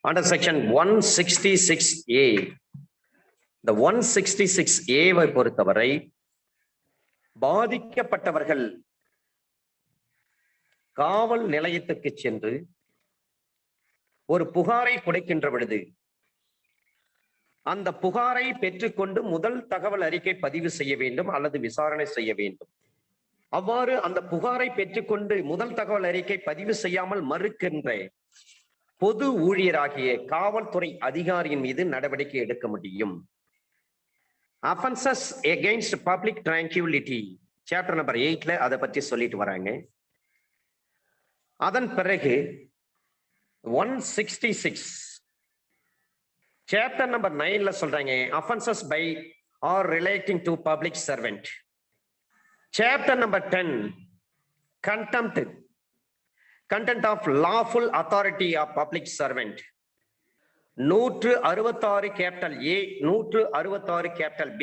Under section 166A, the 166A வை பொறுத்தவரை பாதிக்கப்பட்டவர்கள் காவல் நிலையத்துக்கு சென்று ஒரு புகாரை கொடுக்கின்ற பொழுது அந்த புகாரை பெற்றுக்கொண்டு முதல் தகவல் அறிக்கை பதிவு செய்ய வேண்டும் அல்லது விசாரணை செய்ய வேண்டும். அவ்வாறு அந்த புகாரை பெற்றுக்கொண்டு முதல் தகவல் அறிக்கை பதிவு செய்யாமல் மறுக்கின்ற பொது ஊழியராகிய காவல்துறை அதிகாரியின் மீது நடவடிக்கை எடுக்க முடியும். Offenses against public tranquility chapter number 8ல அதை பற்றி சொல்லிட்டு வராங்க. அதன் பிறகு 166 சாப்டர் நம்பர் 9ல சொல்றாங்க offenses by or relating to public servant. Chapter number 10 contempt of lawful authority of public servant. 166 capital A 166 capital B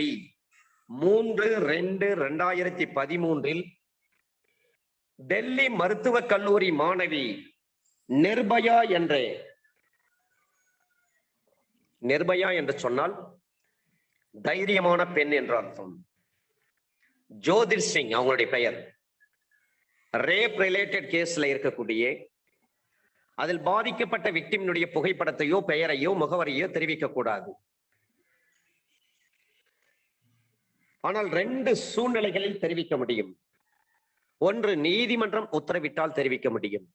3/2/2013 Delhi மருத்துவக் கல்லூரி மாணவி நிர்பயா என்று சொன்னால் தைரியமான பெண் என்ற அர்த்தம். ஜோதிர் சிங் அவங்களுடைய பெயர். ரேப் ரிலேட்டட் கேஸ்ல இருக்கக்கூடிய அதில் பாதிக்கப்பட்ட விக்டிமினுடைய புகைப்படத்தையோ பெயரையோ முகவரியோ தெரிவிக்க கூடாது. ஆனால் 2 சூழ்நிலைகளில் தெரிவிக்க முடியும். ஒன்று, நீதிமன்றம் உத்தரவிட்டால் தெரிவிக்க முடியும்.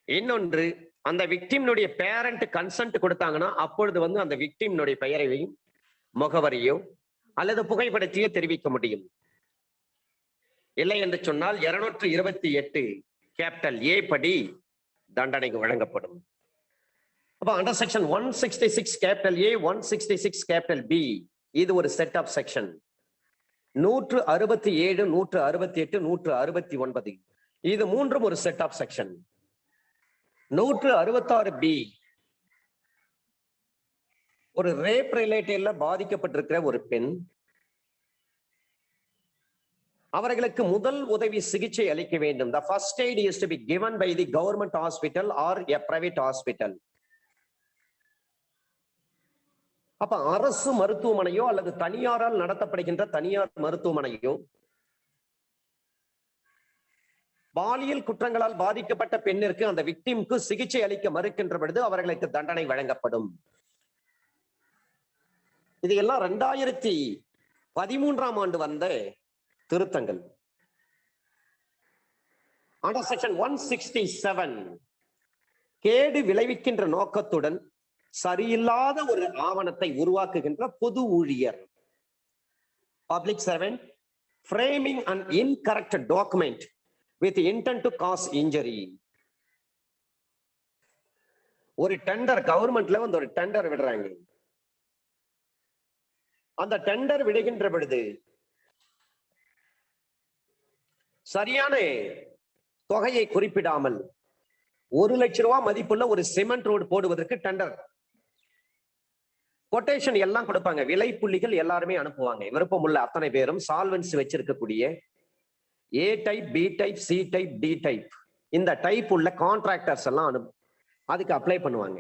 இன்னொன்று, அந்த விக்டிமினுடைய பேரண்ட் கன்சென்ட் கொடுத்தாங்கன்னா அப்பொழுது அந்த விக்டிமினுடைய பெயரையும் முகவரியோ அல்லது புகைப்படத்தையோ தெரிவிக்க முடியும். இல்லை என்று சொன்னால் 228 கேபிட்டல் A படி தண்டனைக்கு வழங்கப்படும். அப்ப under section 166 capital A 166 capital B இது ஒரு செட் ஆஃப் செக்ஷன். 167 168 169 இது மூன்றும் ஒரு செட் ஆஃப் செக்ஷன். 166B ஒரு ரேப் ரிலேட்டட்ல பாதிக்கப்பட்டிருக்கிற ஒரு பெண், அவர்களுக்கு முதல் உதவி சிகிச்சை அளிக்க வேண்டும். The first aid is to be given by the government hospital or a private hospital. அப்ப அரசு மருத்துவமனையோ அல்லது தனியாரால் நடத்தப்படுகின்ற தனியார் மருத்துவமனையோ பாலியல் குற்றங்களால் பாதிக்கப்பட்ட பெண்ணிற்கு அந்த விக்டிம்க்கு சிகிச்சை அளிக்க மறுக்கின்ற பொழுது அவர்களுக்கு தண்டனை வழங்கப்படும். இது எல்லாம் 2013ஆம் ஆண்டு வந்த திருத்தங்கள். அண்டர் செக்ஷன் 167 கேடு விளைவிக்கின்ற நோக்கத்துடன் சரியில்லாத ஒரு ஆவணத்தை உருவாக்குகின்ற பொது ஊழியர், public servant, framing an incorrect document with intent to cause injury. ஒரு டெண்டர் கவர்மெண்ட்ல ஒரு டெண்டர் விடுறாங்க. அந்த டெண்டர் விடுகின்ற பொழுது சரியான தொகையை குறிப்பிடாமல் 1 லட்சம் ரூபாய் மதிப்புள்ள ஒரு சிமெண்ட் ரோடு போடுவதற்கு டெண்டர் கொட்டேஷன் எல்லாம் கொடுப்பாங்க. விலை புள்ளிகள் எல்லாருமே அனுப்புவாங்க. விருப்பம் உள்ள அத்தனை பேரும் சால்வன்சி வச்சிருக்கக்கூடிய A type, B type, C type, D type இந்த டைப் உள்ள கான்ட்ராக்டர்ஸ் எல்லாம் அதுக்கு அப்ளை பண்ணுவாங்க.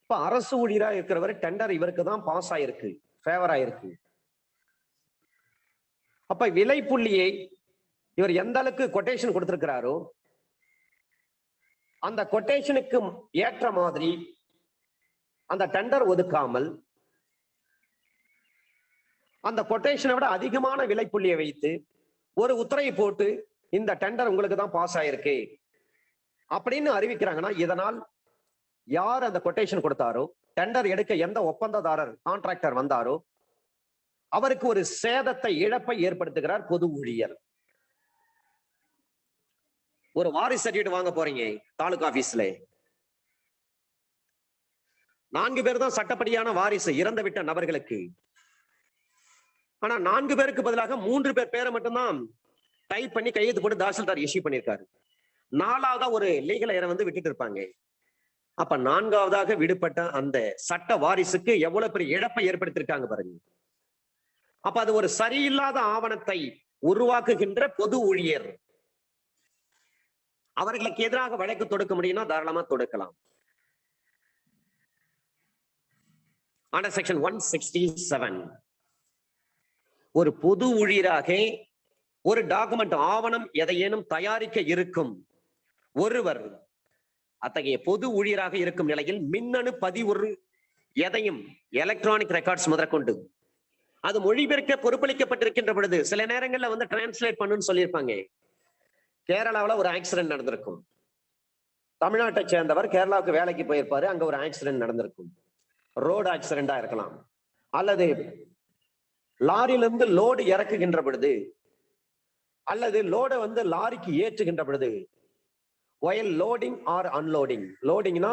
இப்ப அரசு ஊழியரா இருக்கிறவர் டெண்டர் இவருக்கு தான் பாஸ் ஆயிருக்கு, ஃபேவர் ஆயிருக்கு. அப்ப விலை புள்ளியை இவர் எந்த அளவுக்கு கொட்டேஷன் கொடுத்திருக்கிறாரோ அந்த கொட்டேஷனுக்கு ஏற்ற மாதிரி அந்த டெண்டர் ஒதுக்காமல் அந்த கொட்டேஷனை விட அதிகமான விலை புள்ளியை வைத்து ஒரு உத்தரவை போட்டு இந்த டெண்டர் உங்களுக்கு தான் பாஸ் ஆயிருக்கு அப்படின்னு அறிவிக்கிறாங்கன்னா, இதனால் யார் அந்த கொட்டேஷன் கொடுத்தாரோ, டெண்டர் எடுக்க எந்த ஒப்பந்ததாரர் கான்ட்ராக்டர் வந்தாரோ அவருக்கு ஒரு சேதத்தை, இழப்பை ஏற்படுத்துகிறார் பொது ஊழியர். ஒரு வாரிசு சர்டிபிகேட் வாங்க போறீங்க தாலுகா ஆபீஸ்ல, 4 பேர் தான் சட்டப்படியான வாரிசு இறந்துவிட்ட நபர்களுக்கு. ஆனா 4 பேருக்கு பதிலாக 3 பேர் பேரை மட்டும்தான் டைப் பண்ணி கையெழுத்து போட்டு தாசில்தார் இஷ்யூ பண்ணிருக்காரு. 4வதா ஒரு லீகல் ஏரை விட்டுட்டு இருப்பாங்க. அப்ப 4வதாக விடுபட்ட அந்த சட்ட வாரிசுக்கு எவ்வளவு பெரிய இழப்பை ஏற்படுத்திருக்காங்க பாருங்க. அப்ப அது ஒரு சரியில்லாத ஆவணத்தை உருவாக்குகின்ற பொது ஊழியர். அவர்களுக்கு எதிராக வழக்கு தொடுக்க முடியும்னா தாராளமா தொடுக்கலாம். ஆனா செக்ஷன் 167 ஒரு பொது ஊழியராக ஒரு டாக்குமெண்ட் ஆவணம் எதையேனும் தயாரிக்க இருக்கும் ஒருவர் அத்தகைய பொது ஊழியராக இருக்கும் நிலையில் மின்னணு பதிவுறு எதையும் எலக்ட்ரானிக் ரெக்கார்ட்ஸ் முதற்கொண்டு அது மொழிபெயர்க்க பொறுப்பளிக்கப்பட்டிருக்கின்ற பொழுது சில நேரங்கள்ல வந்து டிரான்ஸ்லேட் பண்ணுன்னு சொல்லியிருப்பாங்க. கேரளாவில் ஒரு ஆக்சிடென்ட் நடந்திருக்கும். தமிழ்நாட்டை சேர்ந்தவர் கேரளாவுக்கு வேலைக்கு போயிருப்பாரு. அங்க ஒரு ஆக்சிடென்ட் நடந்திருக்கும். ரோடு ஆக்சிடென்டா இருக்கலாம், அல்லது லாரியிலிருந்து லோடு இறக்குகின்ற பொழுது அல்லது லோடை வந்து லாரிக்கு ஏற்றுகின்ற பொழுது while loading or unloading, லோடிங்னா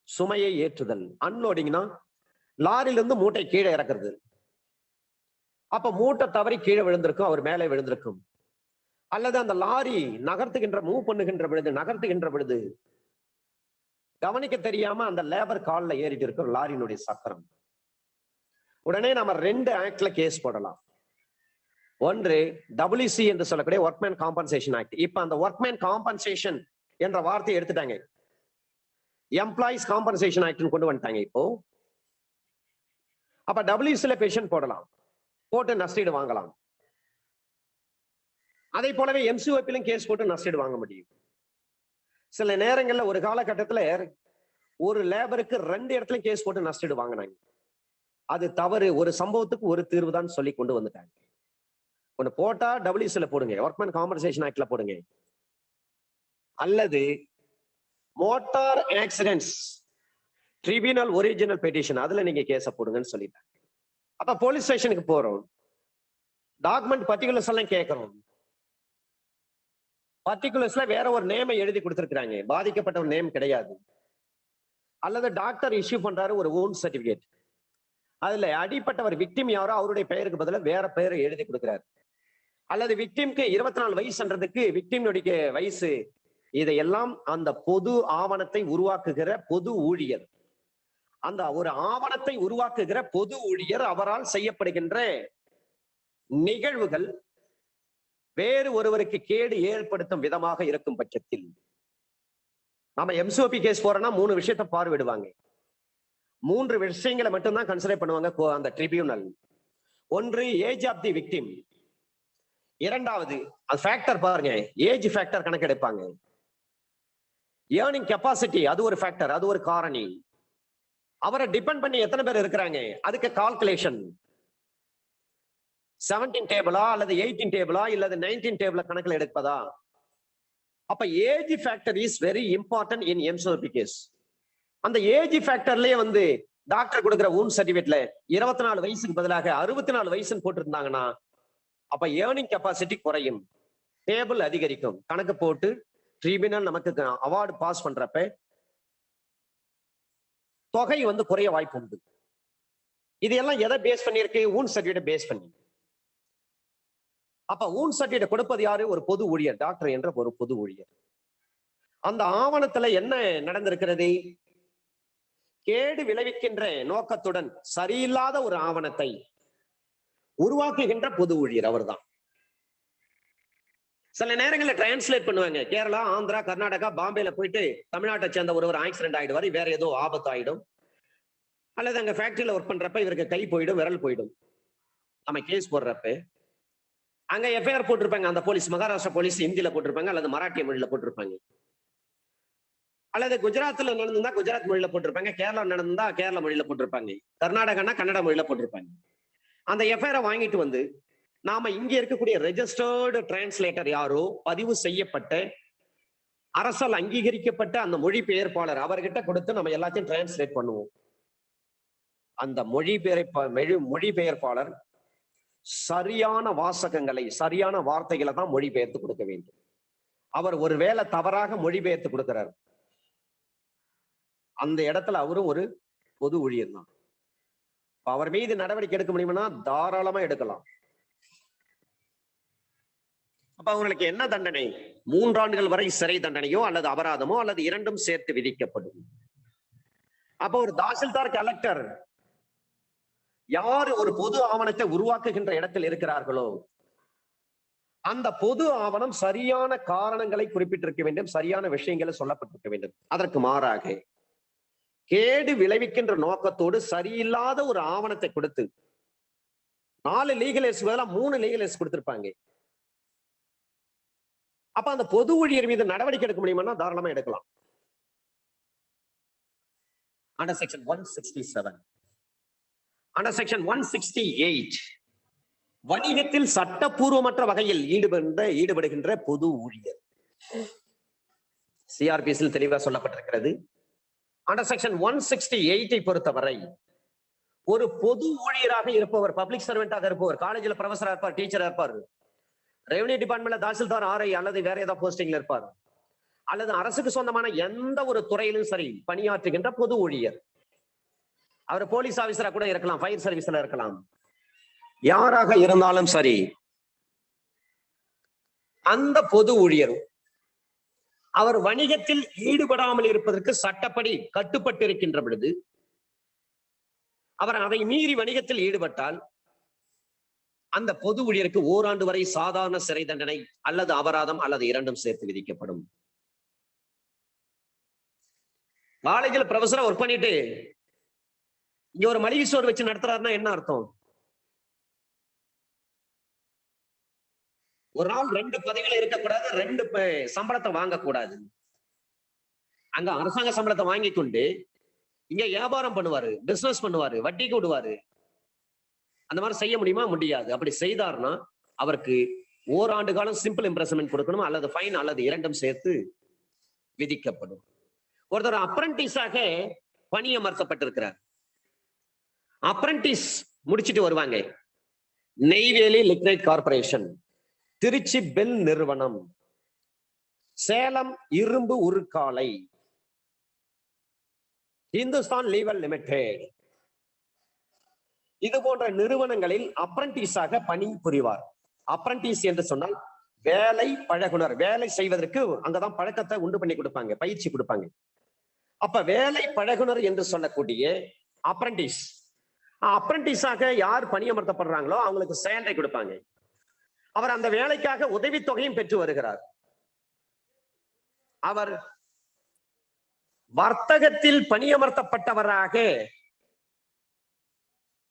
சுமையை ஏற்றுதல், அன்லோடிங்னா லாரியிலிருந்து மூட்டை கீழே இறக்குறது. அப்ப மூட்டை தவறி கீழே விழுந்திருக்கும், அவர் மேலே விழுந்திருக்கும். அல்லது அந்த லாரி மூவ் நகர்த்துகின்ற பொழுது கவனிக்க தெரியாம அந்த லேபர் கால்ல ஏறிட்டு இருக்கும் லாரியினுடைய சக்கரம். உடனே நம்ம 2 ஆக்ட்ல கேஸ் போடலாம். ஒன்று WC என்று சொல்லக்கூடிய ஒர்க்மேன் காம்பன்சேஷன் ஆக்ட். இப்ப அந்த ஒர்க்மேன் காம்பன்சேஷன் என்ற வார்த்தையை எடுத்துட்டாங்க, எம்ப்ளாயிஸ் காம்பன்சேஷன் ஆக்ட் கொண்டு வந்துட்டாங்க. இப்போ அப்ப WCல பெஷன் போடலாம், போட்டு நஷ்டீடு வாங்கலாம். அதே போலவே MCOPலும் கேஸ் போட்டு நஷ்டீடு வாங்க முடியும். சில நேரங்கள்ல ஒரு காலகட்டத்துல ஒரு லேபருக்கு 2 இடத்துல கேஸ் போட்டு நஷ்டீடு வாங்கினாங்க. அது தவறு. ஒரு சம்பவத்துக்கு ஒரு தீர்வு தான் சொல்லி கொண்டு வந்துட்டாங்க. ஒண்ணு போட்டா WCல போடுங்க, ஒர்க்மேன் காம்பன்சேஷன் ஆக்ட்ல போடுங்க, அல்லது motor accidents tribunal original petition அதுல நீங்க கேஸ போடுங்கன்னு சொல்லிட்டாங்க. அப்ப போலீஸ் ஸ்டேஷனுக்கு போறோம், டாக்குமெண்ட் பர்டிகுலர்ஸ் எல்லாம் கேட்கிறோம். பர்டிகுலர்ஸ்ல வேற ஒரு நேமை எழுதி கொடுத்திருக்காங்க, பாதிக்கப்பட்ட ஒரு நேம் கிடையாது. அல்லது டாக்டர் இஷ்யூ பண்றாரு ஒரு வூண்ட் சர்டிபிகேட், அதுல அடிப்பட்டவர் விக்டிம் யாரோ அவருடைய பெயருக்கு பதிலாக வேற பெயரை எழுதி கொடுக்கிறார். அல்லது விக்டிம்க்கு 24 வயசுன்றதுக்கு விக்டிமுடைய வயசு. இதையெல்லாம் அந்த பொது ஆவணத்தை உருவாக்குகிற பொது ஊழியர், அந்த ஒரு ஆவணத்தை உருவாக்குகிற பொது ஊழியர் அவரால் செய்யப்படுகின்ற நிகழ்வுகள் வேறு ஒருவருக்கு கேடு ஏற்படுத்தும் விதமாக இருக்கும் பட்சத்தில் நம்ம MCOP கேஸ் போறோம்னா 3 விஷயத்தை பார்வையிடுவாங்க. 3 விஷயங்களை மட்டும்தான் கன்சிடர் பண்ணுவாங்க அந்த ட்ரிபியூனல். ஒன்று ஏஜ் ஆஃப் தி விக்டிம், இரண்டாவது அது ஃபேக்டர் பாருங்க, ஏஜ் ஃபேக்டர் கணக்கெடுப்பாங்க. ஏர்னிங் கெப்பாசிட்டி அது ஒரு ஃபேக்டர், அது ஒரு காரணி. அவரை டிபெண்ட் பண்ணி எத்தனை பேர் இருக்கிறாங்க அதுக்கு கால்குலேஷன். 17 டேபிளா அல்லது 18 டேபிளா இல்லது 19 டேபிள கணக்கில் எடுப்பதா? அப்ப age factor is very important in MCOP case. அந்த ஏஜ் ஃபேக்டர்லயே வந்து டாக்டர் கொடுக்கிற வூண்ட் சர்டிபிகேட்ல 24 வயசுக்கு பதிலாக 64 வயசுன்னு போட்டிருந்தாங்கன்னா அப்ப ஏர்னிங் கெப்பாசிட்டி குறையும், டேபிள் அதிகரிக்கும். கணக்கு போட்டு ட்ரிபியூனல் நமக்கு அவார்டு பாஸ் பண்றப்ப தொகை வந்து குறைய வாய்ப்பு உண்டு. இதெல்லாம் எதை பேஸ் பண்ணிருக்கு? வூண்ட் சர்டிபிகேட் பேஸ் பண்ணி. அப்ப வூண்ட் சர்டிபிகேட் கொடுப்பது யாரு? ஒரு பொது ஊழியர், டாக்டர் என்ற ஒரு பொது ஊழியர். அந்த ஆவணத்துல என்ன நடந்திருக்கிறது? கேடு விளைவிக்கின்ற நோக்கத்துடன் சரியில்லாத ஒரு ஆவணத்தை உருவாக்குகின்ற பொது ஊழியர் அவர்தான். சில நேரங்களில் டிரான்ஸ்லேட் பண்ணுவாங்க. கேரளா, ஆந்திரா, கர்நாடகா, பாம்பேல போயிட்டு தமிழ்நாட்டை சேர்ந்த ஒரு ஆக்சிடென்ட் ஆயிடுவாரு, வேற ஏதோ ஆபத்து ஆயிடும், அல்லது அங்க ஃபேக்டரியில ஒர்க் பண்றப்ப இவருக்கு கை போயிடும், விரல் போயிடும். நம்ம கேஸ் போடுறப்ப அங்க எஃப்ஐஆர் போட்டிருப்பாங்க. அந்த போலீஸ் மகாராஷ்டிரா போலீஸ் ஹிந்தியில போட்டிருப்பாங்க, அல்லது மராட்டிய மொழியில போட்டிருப்பாங்க, அல்லது குஜராத்ல நடந்திருந்தா குஜராத் மொழியில போட்டிருப்பாங்க, கேரளா நடந்திருந்தா கேரளா மொழியில போட்டிருப்பாங்க, கர்நாடகானா கன்னட மொழியில போட்டிருப்பாங்க. அந்த எஃப்ஐஆரை வாங்கிட்டு வந்து நாம இங்க இருக்கக்கூடிய ரெஜிஸ்டர்டு டிரான்ஸ்லேட்டர் யாரோ, பதிவு செய்யப்பட்ட அரசால் அங்கீகரிக்கப்பட்ட அந்த மொழிபெயர்ப்பாளர் அவர்கிட்ட கொடுத்து நம்ம எல்லாத்தையும் டிரான்ஸ்லேட் பண்ணுவோம். அந்த மொழிபெயர்ப்பாளர் சரியான வாசகங்களை, சரியான வார்த்தைகளை தான் மொழிபெயர்த்து கொடுக்க வேண்டும். அவர் ஒருவேளை தவறாக மொழிபெயர்த்து கொடுக்கிறார், அந்த இடத்துல அவரும் ஒரு பொது ஊழியர் தான். அவர் மீது நடவடிக்கை எடுக்க முடியும்னா தாராளமா எடுக்கலாம். அப்ப அவங்களுக்கு என்ன தண்டனை? 3 ஆண்டுகள் வரை சிறை தண்டனையோ அல்லது அபராதமோ அல்லது இரண்டும் சேர்த்து விதிக்கப்படும். அப்ப ஒரு தாசில்தார், கலெக்டர் யாரு ஒரு பொது ஆவணத்தை உருவாக்குகின்ற இடத்தில் இருக்கிறார்களோ அந்த பொது ஆவணம் சரியான காரணங்களை குறிப்பிட்டிருக்க வேண்டும், சரியான விஷயங்களை சொல்லப்பட்டிருக்க வேண்டும். அதற்கு மாறாக கேடு விளைவிக்கின்ற நோக்கத்தோடு சரியில்லாத ஒரு ஆவணத்தை கொடுத்து 4 லீகல் எய்ட்ஸ் பதிலா 3 லீகல் எய்ட்ஸ் கொடுத்திருப்பாங்க. அப்ப அந்த பொது ஊழியர் மீது நடவடிக்கை எடுக்க முடியுமா? தாராளமா எடுக்கலாம். அண்டர் செக்ஷன் 167, அண்டர் செக்ஷன் 168, வணிகத்தில் சட்டப்பூர்வமற்ற வகையில் ஈடுபடுகின்ற பொது ஊழியர் சிஆர்பிஎஸ்ல தெளிவா சொல்லப்பட்டிருக்கிறது. அண்டர் செக்ஷன் 168 பொறுத்தவரை ஒரு பொது ஊழியராக இருப்பவர், பப்ளிக் சர்வெண்டாக இருப்பவர், காலேஜில் ப்ரொஃபஸரா இருப்பார், டீச்சரா இருப்பார், ரெவன்யூ டிபார்ட்மெண்ட்ல தாசில்தார் ஆர்ஐ அல்லது வேற ஏதாவது போஸ்டிங்ல இருப்பார், அல்லது அரசுக்கு சொந்தமான எந்த ஒரு துறையிலும் சரி பணியாற்றுகின்ற பொது ஊழியர். அவர் போலீஸ் ஆபீசரா கூட இருக்கலாம், ஃபயர் சர்வீஸ்ல இருக்கலாம், யாராக இருந்தாலும் சரி, அந்த பொது ஊழியர் அவர் வணிகத்தில் ஈடுபடாமல் இருப்பதற்கு சட்டப்படி கட்டுப்பட்டு இருக்கின்ற பொழுது அவர் அதை மீறி வணிகத்தில் ஈடுபட்டால் அந்த பொது ஊழியருக்கு ஓராண்டு வரை சாதாரண சிறை தண்டனை அல்லது அபராதம் அல்லது இரண்டும் சேர்த்து விதிக்கப்படும். காலேஜில் ப்ரொஃபஸரா ஒர்க் பண்ணிட்டு இங்க ஒரு மளிகை ஸ்டோர் வச்சு நடத்துறாருன்னா என்ன அர்த்தம்? ஒரு நாள் 2 பதவிகள் இருக்கக்கூடாது, 2 சம்பளத்தை வாங்கக்கூடாது. அங்க அரசாங்க சம்பளத்தை வாங்கி கொண்டு இங்க வியாபாரம் பண்ணுவாரு, பிசினஸ் பண்ணுவாரு, வட்டிக்கு விடுவாரு. அந்த மாதிரி செய்ய முடியுமா? முடியாது. அப்படி செய்தார்னா அவருக்கு ஓராண்டு காலம் சிம்பிள் இம்ப்ரெஸ்மென்ட் கொடுக்கணும், அல்லது ஃபைன் அல்லது இரண்டும் சேர்த்து விதிக்கப்படும். ஒருத்தர் அப்ரண்டிஸாக பணியமர்த்தப்பட்டிருக்கிறார். அப்ரண்டிஸ் முடிச்சிட்டு வருவாங்க. நெய்வேலி லிக்னைட் கார்பரேஷன், திருச்சி பெல் நிறுவனம், சேலம் இரும்பு உருக்காலை, இந்துஸ்தான் லீவர் லிமிடெட், இது போன்ற நிறுவனங்களில் அப்ரண்டிஸாக பணி புரிவார். அப்ரண்டிஸ் என்று சொன்னால் வேலை பழகுனர். வேலை செய்வதற்கு அங்கதான் பழக்கத்தை உண்டு பண்ணி கொடுப்பாங்க, பயிற்சி கொடுப்பாங்க. அப்ப வேலை பழகுனர் என்று சொல்லக்கூடிய அப்ரண்டிஸ், அப்ரண்டிஸாக யார் பணியமர்த்தப்படுறாங்களோ அவங்களுக்கு சேலரி கொடுப்பாங்க. அவர் அந்த வேலைக்காக உதவித்தொகையும் பெற்று வருகிறார். அவர் வர்த்தகத்தில் பணியமர்த்தப்பட்டவராக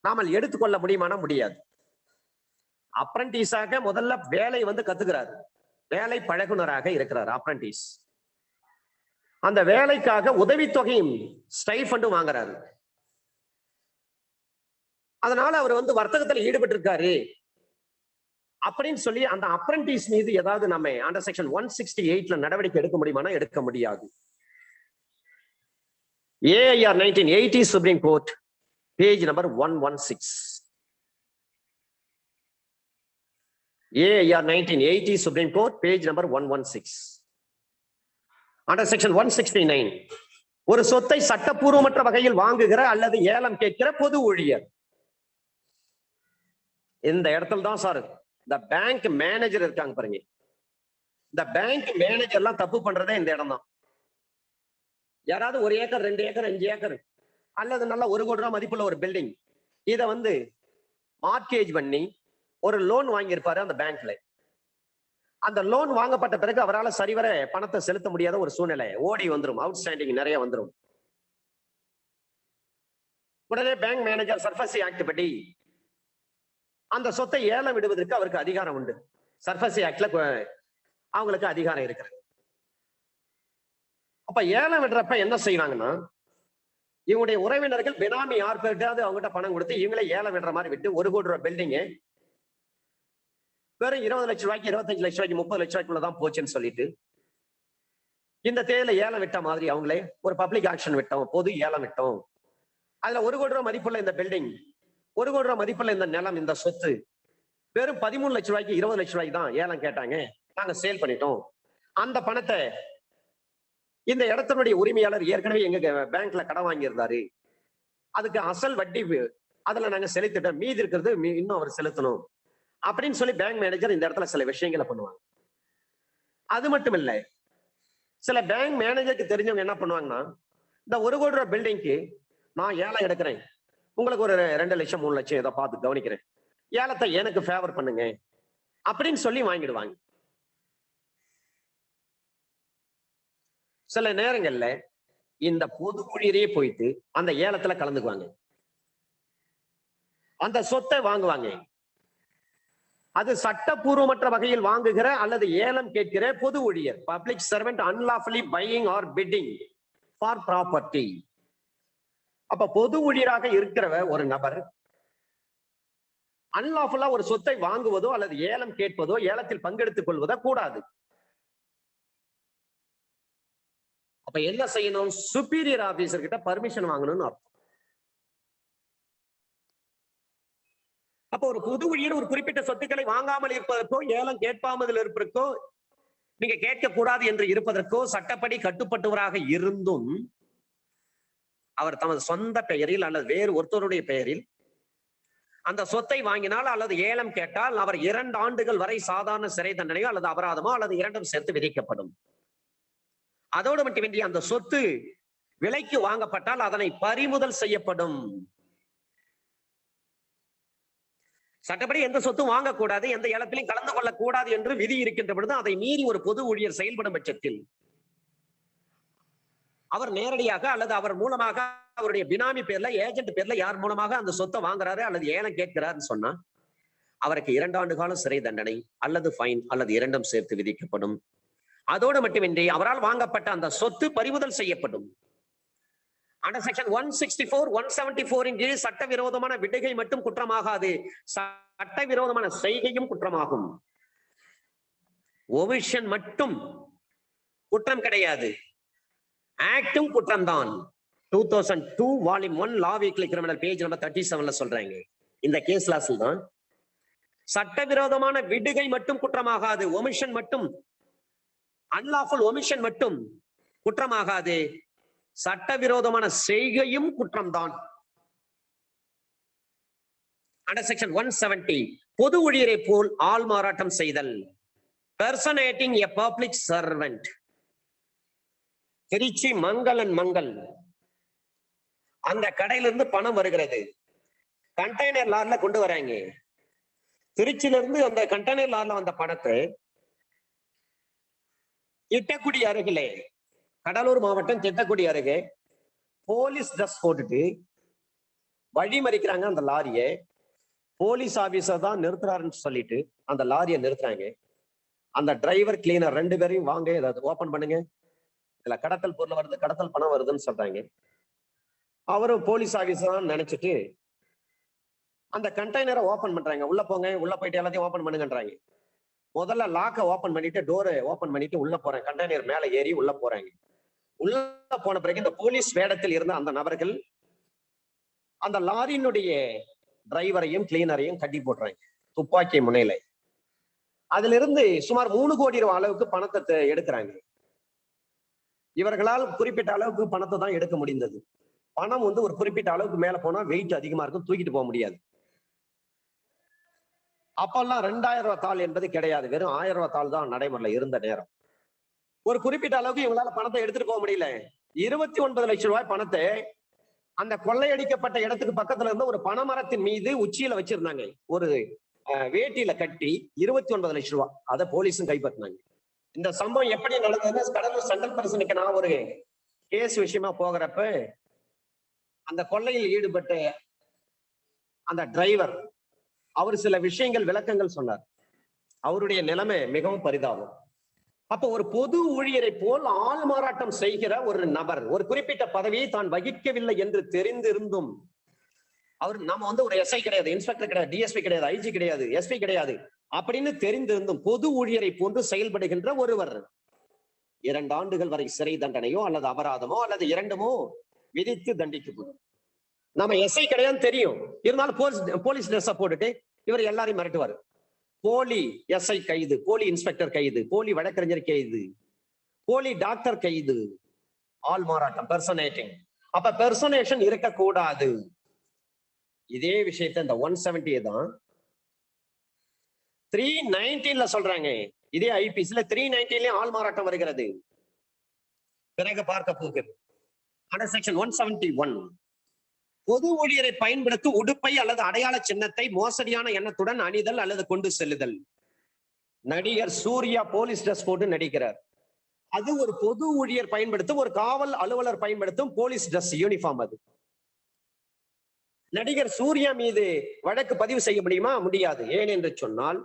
நாமல் எடுத்துக்கொள்ள முடியுமானா முடியாது. அப்ரண்டிஸாக முதல்ல வேலை கத்துக்கிறார், வேலை பழகுனராக இருக்கிறார் அப்ரண்டிஸ். அந்த வேலைக்காக உதவித்தொகையும் ஸ்டைஃபண்டும் வாங்குறாரு. அதனால அவர் வர்த்தகத்தில் ஈடுபட்டு இருக்காரு அப்படின்னு சொல்லி அந்த அப்ரண்டிஸ் மீது ஏதாவது நம்ம அண்டர் செக்ஷன் 168 நடவடிக்கை எடுக்க முடியுமானா எடுக்க முடியாது. AIR 1980 supreme Court, page number 116. AIR 1980 supreme Court, page number 116. Under section 169 ஒரு சொத்தை சட்டப்பூர்வமற்ற வகையில் வாங்குகிற அல்லது ஏலம் கேட்கிற பொது ஊழியர். இந்த இடத்துல தான் சார் இந்த பேங்க் மேனேஜர் இருக்காங்க பாருங்க, இந்த பேங்க் மேனேஜர் எல்லாம் தப்பு பண்றதே இந்த இடம் தான். யாராவது 1 ஏக்கர் 2 ஏக்கர் 5 ஏக்கர் அல்லது நல்லா 1 கோடி ரூபாய் மதிப்புள்ள ஒரு பில்டிங், இதை மார்ட்கேஜ் பண்ணி ஒரு லோன் வாங்கியிருப்பாரு அந்த பேங்க்ல. அந்த லோன் வாங்கப்பட்ட பிறகு அவரால் சரிவர பணத்தை செலுத்த முடியாத ஒரு சூழ்நிலை ஓடி வந்துடும், அவுட்ஸ்டாண்டிங் நிறைய வந்துடும். உடனே பேங்க் மேனேஜர் சர்ஃபசி ஆக்ட் படி அந்த சொத்தை ஏலம் விடுவதற்கு அவருக்கு அதிகாரம் உண்டு. சர்ஃபசி ஆக்ட்ல அவங்களுக்கு அதிகாரம் இருக்கிறது. அப்ப ஏலம் விடுறப்ப என்ன செய்வாங்கன்னா, இவங்களுடைய உறவினர்கள் பினாமி யார் பேர்ட்டாவது அவங்ககிட்ட பணம் கொடுத்து இவங்களே ஏலம் விடுற மாதிரி விட்டு 1 கோடி ரூபாய் பில்டிங்கு வெறும் 20 லட்சம் ரூபாய்க்கு, 25 லட்சம் ரூபாய்க்கு, 30 லட்சம் ரூபாய்க்குள்ளதான் போச்சுன்னு சொல்லிட்டு இந்த தேதியில ஏலம் விட்ட மாதிரி அவங்களே ஒரு பப்ளிக் ஆக்ஷன் விட்டோம், பொது ஏலம் விட்டோம். அதுல 1 கோடி ரூபாய் மதிப்புள்ள இந்த பில்டிங், 1 கோடி ரூபாய் மதிப்புள்ள இந்த நிலம், இந்த சொத்து வெறும் 13 லட்சம் ரூபாய்க்கு, 20 லட்சம் ரூபாய்க்கு தான் ஏலம் கேட்டாங்க, நாங்க சேல் பண்ணிட்டோம். அந்த பணத்தை இந்த இடத்தினுடைய உரிமையாளர் ஏற்கனவே எங்க பேங்க்ல கடன் வாங்கியிருந்தாரு, அதுக்கு அசல் வட்டி அதுல நாங்க செலுத்திட்டோம், மீதி இருக்கிறது இன்னும் அவர் செலுத்தணும் அப்படின்னு சொல்லி பேங்க் மேனேஜர் இந்த இடத்துல சில விஷயங்களை பண்ணுவாங்க. அது மட்டும் இல்ல, சில பேங்க் மேனேஜருக்கு தெரிஞ்சவங்க என்ன பண்ணுவாங்கன்னா, இந்த 1 கோடி ரூபாய் பில்டிங்க்கு நான் ஏலம் எடுக்கிறேன், உங்களுக்கு ஒரு 2 லட்சம் 3 லட்சம் ஏதோ பார்த்து கவனிக்கிறேன், ஏலத்தை எனக்கு ஃபேவர் பண்ணுங்க அப்படின்னு சொல்லி வாங்கிடுவாங்க. சில நேரங்கள்ல இந்த பொது ஊழியரே போயிட்டு அந்த ஏலத்துல கலந்துக்குவாங்க, அந்த சொத்தை வாங்குவாங்க. அது சட்டப்பூர்வமற்ற வகையில் வாங்குகிற அல்லது ஏலம் கேட்கிற பொது ஊழியர், public servant unlawfully buying or bidding for property. அப்ப பொது ஊழியராக இருக்கிற ஒரு நபர் அன்லாஃபுல்லா ஒரு சொத்தை வாங்குவதோ அல்லது ஏலம் கேட்பதோ ஏலத்தில் பங்கெடுத்துக் கொள்வதோ கூடாது. அப்ப என்ன செய்யணும்? சுப்பீரியர் ஆபீசர் கிட்ட பர்மிஷன் வாங்கணும்னு அர்த்தம். அப்ப ஒரு பொது ஊழியர் ஒரு குறிப்பிட்ட சொத்துக்களை வாங்காமல் இருப்பதற்கோ ஏலம் கேட்பாமல் இருப்பதற்கோ நீங்க கேட்க கூடாது என்று இருப்பதற்கோ சட்டப்படி கட்டுப்பட்டவராக இருந்தும் அவர் தமது சொந்த பெயரில் அல்லது வேறு ஒருத்தருடைய பெயரில் அந்த சொத்தை வாங்கினால் அல்லது ஏலம் கேட்டால் அவர் 2 ஆண்டுகள் வரை சாதாரண சிறை தண்டனையோ அல்லது அபராதமோ அல்லது இரண்டும் சேர்த்து விதிக்கப்படும். அதோடு மட்டுமின்றி அந்த சொத்து விலைக்கு வாங்கப்பட்டால் அதனை பறிமுதல் செய்யப்படும். சட்டப்படி எந்த சொத்தும் வாங்கக்கூடாது, எந்த ஏலத்திலையும் கலந்து கொள்ளக்கூடாது என்று விதி இருக்கின்ற பொழுது அதை மீறி ஒரு பொது ஊழியர் செயல்படும் பட்சத்தில் அவர் நேரடியாக அல்லது அவர் மூலமாக அவருடைய பினாமி பேர்ல ஏஜென்ட் பேர்ல யார் மூலமாக அந்த சொத்தை வாங்குறாரு அல்லது ஏலம் கேட்கிறாருன்னு சொன்னா அவருக்கு 2 ஆண்டு காலம் சிறை தண்டனை அல்லது ஃபைன் அல்லது இரண்டும் சேர்த்து விதிக்கப்படும். அதோடு மட்டுமின்றி அவரால் வாங்கப்பட்ட அந்த சொத்து பறிமுதல் செய்யப்படும். அண்டர் செக்ஷன் 164, 174 இன் கீழ் சட்டவிரோதமான விடுகை மட்டும் குற்றமாகாது, சட்டவிரோதமான செய்கையும் குற்றமாகும். ஒமிஷன் மட்டும் குற்றம் கிடையாது, ஆக்டும் குற்றம்தான். 2002 volume 1 law weekly criminal page number 37ல சொல்றாங்க. இந்த கேஸ் லாஸ்ல தான் சட்டவிரோதமான விடுகை மட்டும் குற்றமாகாது, ஒமிஷன் மட்டும், அன்லாஃபுல் ஒமிஷன் மட்டும் குற்றமாகாது, சட்டவிரோதமான செய்கையும் குற்றம்தான். அண்டர் செக்ஷன் 170 பொது ஊழியரை போல் ஆள் மாறாட்டம் செய்தல், பெர்சனேட்டிங் எ பப்ளிக் சர்வெண்ட். திருச்சி மங்களன் மங்கள் அந்த கடையிலிருந்து பணம் வருகிறது, கண்டெய்னர் லாரில கொண்டு வராங்க. திருச்சியில இருந்து அந்த கண்டெய்னர் லாரில வந்த பணத்தை திட்டக்குடி அருகிலே, கடலூர் மாவட்டம் திட்டக்குடி அருகே போலீஸ் ட்ரெஸ் போட்டுட்டு வழி மறிக்கிறாங்க. அந்த லாரியை போலீஸ் ஆபீசர் தான் நிறுத்துறாருன்னு சொல்லிட்டு அந்த லாரியை நிறுத்துறாங்க. அந்த டிரைவர் கிளீனர் 2 பேரையும் வாங்க ஏதாவது ஓபன் பண்ணுங்க, இதுல கடத்தல் பொருள் வருது, கடத்தல் பணம் வருதுன்னு சொல்றாங்க. அவரும் போலீஸ் ஆபீசர் நினைச்சிட்டு அந்த கண்டெய்னரை ஓபன் பண்றாங்க. உள்ள போங்க, உள்ள போயிட்டு எல்லாத்தையும் ஓபன் பண்ணுங்கன்றாங்க. முதல்ல லாக்கை ஓபன் பண்ணிட்டு டோரை ஓபன் பண்ணிட்டு உள்ள போறேன், கண்டெய்னர் மேல ஏறி உள்ள போறாங்க. உள்ள போன பிறகு இந்த போலீஸ் வேடத்தில் இருந்த அந்த நபர்கள் அந்த லாரியினுடைய டிரைவரையும் கிளீனரையும் கட்டி போடுறாங்க துப்பாக்கி முனையில. அதுல இருந்து சுமார் 3 கோடி ரூபாய் அளவுக்கு பணத்தை எடுக்கிறாங்க. இவர்களால் குறிப்பிட்ட அளவுக்கு பணத்தை தான் எடுக்க முடிந்தது. பணம் ஒரு குறிப்பிட்ட அளவுக்கு மேல போனா வெயிட் அதிகமா இருக்கும், தூக்கிட்டு போக முடியாது. அப்பெல்லாம் 2000 ரூபாய் தாள் என்பது கிடையாது, வெறும் 1000 ரூபாய் தாள் தான் நடைமுறையில இருந்த நேரம். ஒரு குறிப்பிட்ட அளவுக்கு இவங்களால பணத்தை எடுத்துட்டு போக முடியல. 29 லட்சம் ரூபாய் பணத்தை அந்த கொள்ளையடிக்கப்பட்ட இடத்துக்கு பக்கத்துல இருந்த ஒரு பனைமரத்தின் மீது உச்சியில வச்சிருந்தாங்க. ஒரு வேட்டியில கட்டி 29 லட்சம் ரூபாய் அதை போலீஸும் கைப்பற்றினாங்க. இந்த சம்பவம் எப்படி நடந்ததுன்னா, கடலூர் சென்ட்ரல் பிரசனுக்கு நான் ஒரு கேஸ் விஷயமா போகிறப்ப அந்த கொள்ளையில் ஈடுபட்ட அந்த டிரைவர் அவர் சில விஷயங்கள் விளக்கங்கள் சொன்னார். அவருடைய நிலைமை மிகவும் பரிதாபம். அப்ப ஒரு பொது ஊழியரை போல் ஆள் மாறாட்டம் செய்கிற ஒரு நபர் ஒரு குறிப்பிட்ட பதவியை தான் வகிக்கவில்லை என்று தெரிந்திருந்தும், அவர் நம்ம ஒரு எஸ்ஐ கிடையாது, இன்ஸ்பெக்டர் கிடையாது, டிஎஸ்பி கிடையாது, ஐஜி கிடையாது, எஸ்பி கிடையாது அப்படின்னு தெரிந்திருந்தும் பொது ஊழியரை போன்று செயல்படுகின்ற ஒருவர் 2 ஆண்டுகள் வரை சிறை தண்டனையோ அல்லது அபராதமோ அல்லது இரண்டுமோ விதித்து தண்டிக்கப்படும். நம்ம எஸ்ஐ கிடையாதுன்னு தெரியும், இருந்தாலும் போலீஸ் ட்ரெஸ் போட்டுட்டு இவர் எல்லாரையும் மிரட்டுவார். போலி எஸ்ஐ கைது, போலி இன்ஸ்பெக்டர் கைது, போலி வழக்கறிஞர் கைது, போலி டாக்டர் கைது, ஆள் மாறாட்டம், பெர்சனேட்டிங். அப்ப பெர்சனேஷன் இருக்கக்கூடாது. இதே விஷயத்தை இந்த 170 தான் 319ல சொல்றாங்க. இதே ஐபிசில 319லயும் ஆள் மாறாட்டம் வருகிறது. பிறகு பார்க்க போகிறது அண்டர் செக்ஷன் 171 பொது ஊழியரை பயன்படுத்தி உடுப்பை அல்லது அடையாள சின்னத்தை மோசடியான எண்ணத்துடன் அணிதல் அல்லது கொண்டு செல்லுதல். நடிகர் சூர்யா போலீஸ் ட்ரெஸ் போட்டு நடிக்கிறார். அது ஒரு பொது ஊழியர் பயன்படுத்தும், ஒரு காவல் அலுவலர் பயன்படுத்தும் போலீஸ் ட்ரெஸ் யூனிஃபார்ம். அது நடிகர் சூர்யா மீது வழக்கு பதிவு செய்ய முடியுமா? முடியாது. ஏன் என்று சொன்னால்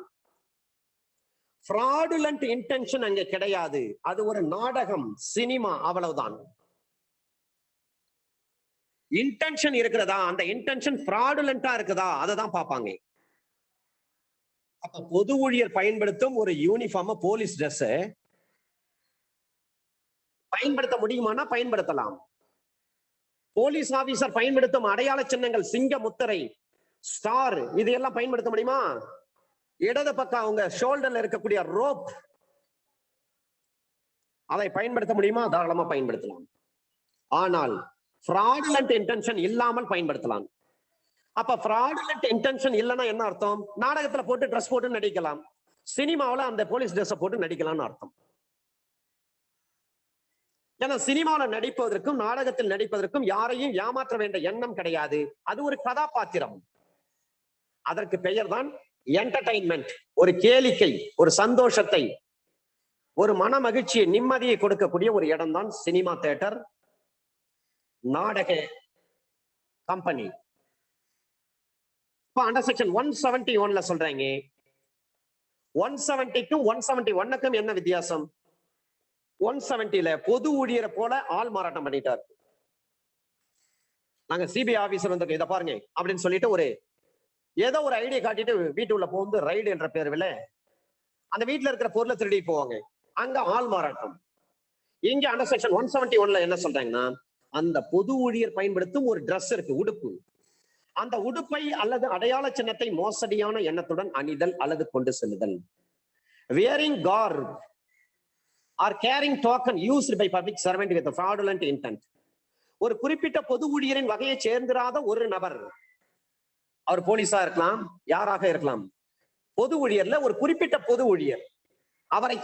fraudulent இன்டென்ஷன் அங்க கிடையாது. அது ஒரு நாடகம், சினிமா, அவ்வளவுதான். இன்டென்ஷன் இருக்கிறதா, அந்த இன்டென்ஷன் fraudulent-ஆ இருக்குதா, அதை தான் பார்ப்பாங்க. அப்ப பொது ஊழியர் பயன்படுத்தும் ஒரு யூனிஃபார்ம் போலீஸ் ட்ரெஸ் பயன்படுத்த முடியுமானா பயன்படுத்தலாம். போலீஸ் ஆபீசர் பயன்படுத்தும் அடையாள சின்னங்கள், சிங்க முத்திரை, ஸ்டார், இதையெல்லாம் பயன்படுத்த முடியுமா? இடது பக்கம் அவங்க ஷோல்டர்ல இருக்கக்கூடிய ரோப், அதை பயன்படுத்த முடியுமா? தாராளமா பயன்படுத்தலாம். ஆனால் fraudulent இன்டென்ஷன் இல்லாமல் பயன்படுத்தலாம். அப்ப fraudulent இன்டென்ஷன் இல்லைன்னா என்ன அர்த்தம்? நாடகத்துல போட்டு ட்ரெஸ் போட்டு நடிக்கலாம், சினிமாவில அந்த போலீஸ் ட்ரெஸ் போட்டு நடிக்கலாம்னு அர்த்தம். ஏன்னா சினிமாவில் நடிப்பதற்கும் நாடகத்தில் நடிப்பதற்கும் யாரையும் ஏமாற்ற வேண்டிய எண்ணம் கிடையாது. அது ஒரு கதாபாத்திரம். அதற்கு பெயர் தான் என்டர்டைன்மெண்ட். ஒரு கேளிக்கை, ஒரு சந்தோஷத்தை, ஒரு மன மகிழ்ச்சியை, நிம்மதியை கொடுக்கக்கூடிய ஒரு இடம் தான் சினிமா தியேட்டர், நாடக கம்பெனி. அண்டர் செக்ஷன் 171 சொல்றாங்க. 170க்கும் 171க்கும் என்ன வித்தியாசம்? 170ல பொது ஊழியரை போல ஆள் மாறாட்டம் பண்ணிட்டார். நாங்க சிபிஐ ஆபீசர் வந்து இதை பாருங்க அப்படின்னு சொல்லிட்டு ஒரு ஏதோ ஒரு ஐடியா காட்டிட்டு வீட்டுக்குள்ள போந்து ரைடு என்ற பேர்ல அந்த வீட்டுல இருக்கிற பொருளை திருடி போவாங்க. அங்க ஆள் மாறாட்டம். இங்க அண்டர் செக்ஷன் 171 என்ன சொல்றாங்கன்னா, அந்த பொது ஊழியர் பயன்படுத்தும் ஒரு ட்ரெஸ் இருக்கு, உடுப்பு. அந்த உடுப்பை அல்லது அடையாள சின்னத்தை மோசடியான எண்ணத்துடன் அணிதல் அல்லது கொண்டு செல்லுதல். wearing garb or carrying token used by public servant with a fraudulent intent. ஒரு குறிப்பிட்ட பொது ஊழியரின் வகையை சேர்ந்திராத ஒரு நபர், அவர் போலீஸா இருக்கலாம், யாராக இருக்கலாம், பொது ஊழியர்ல ஒரு குறிப்பிட்ட பொது ஊழியர், அவரை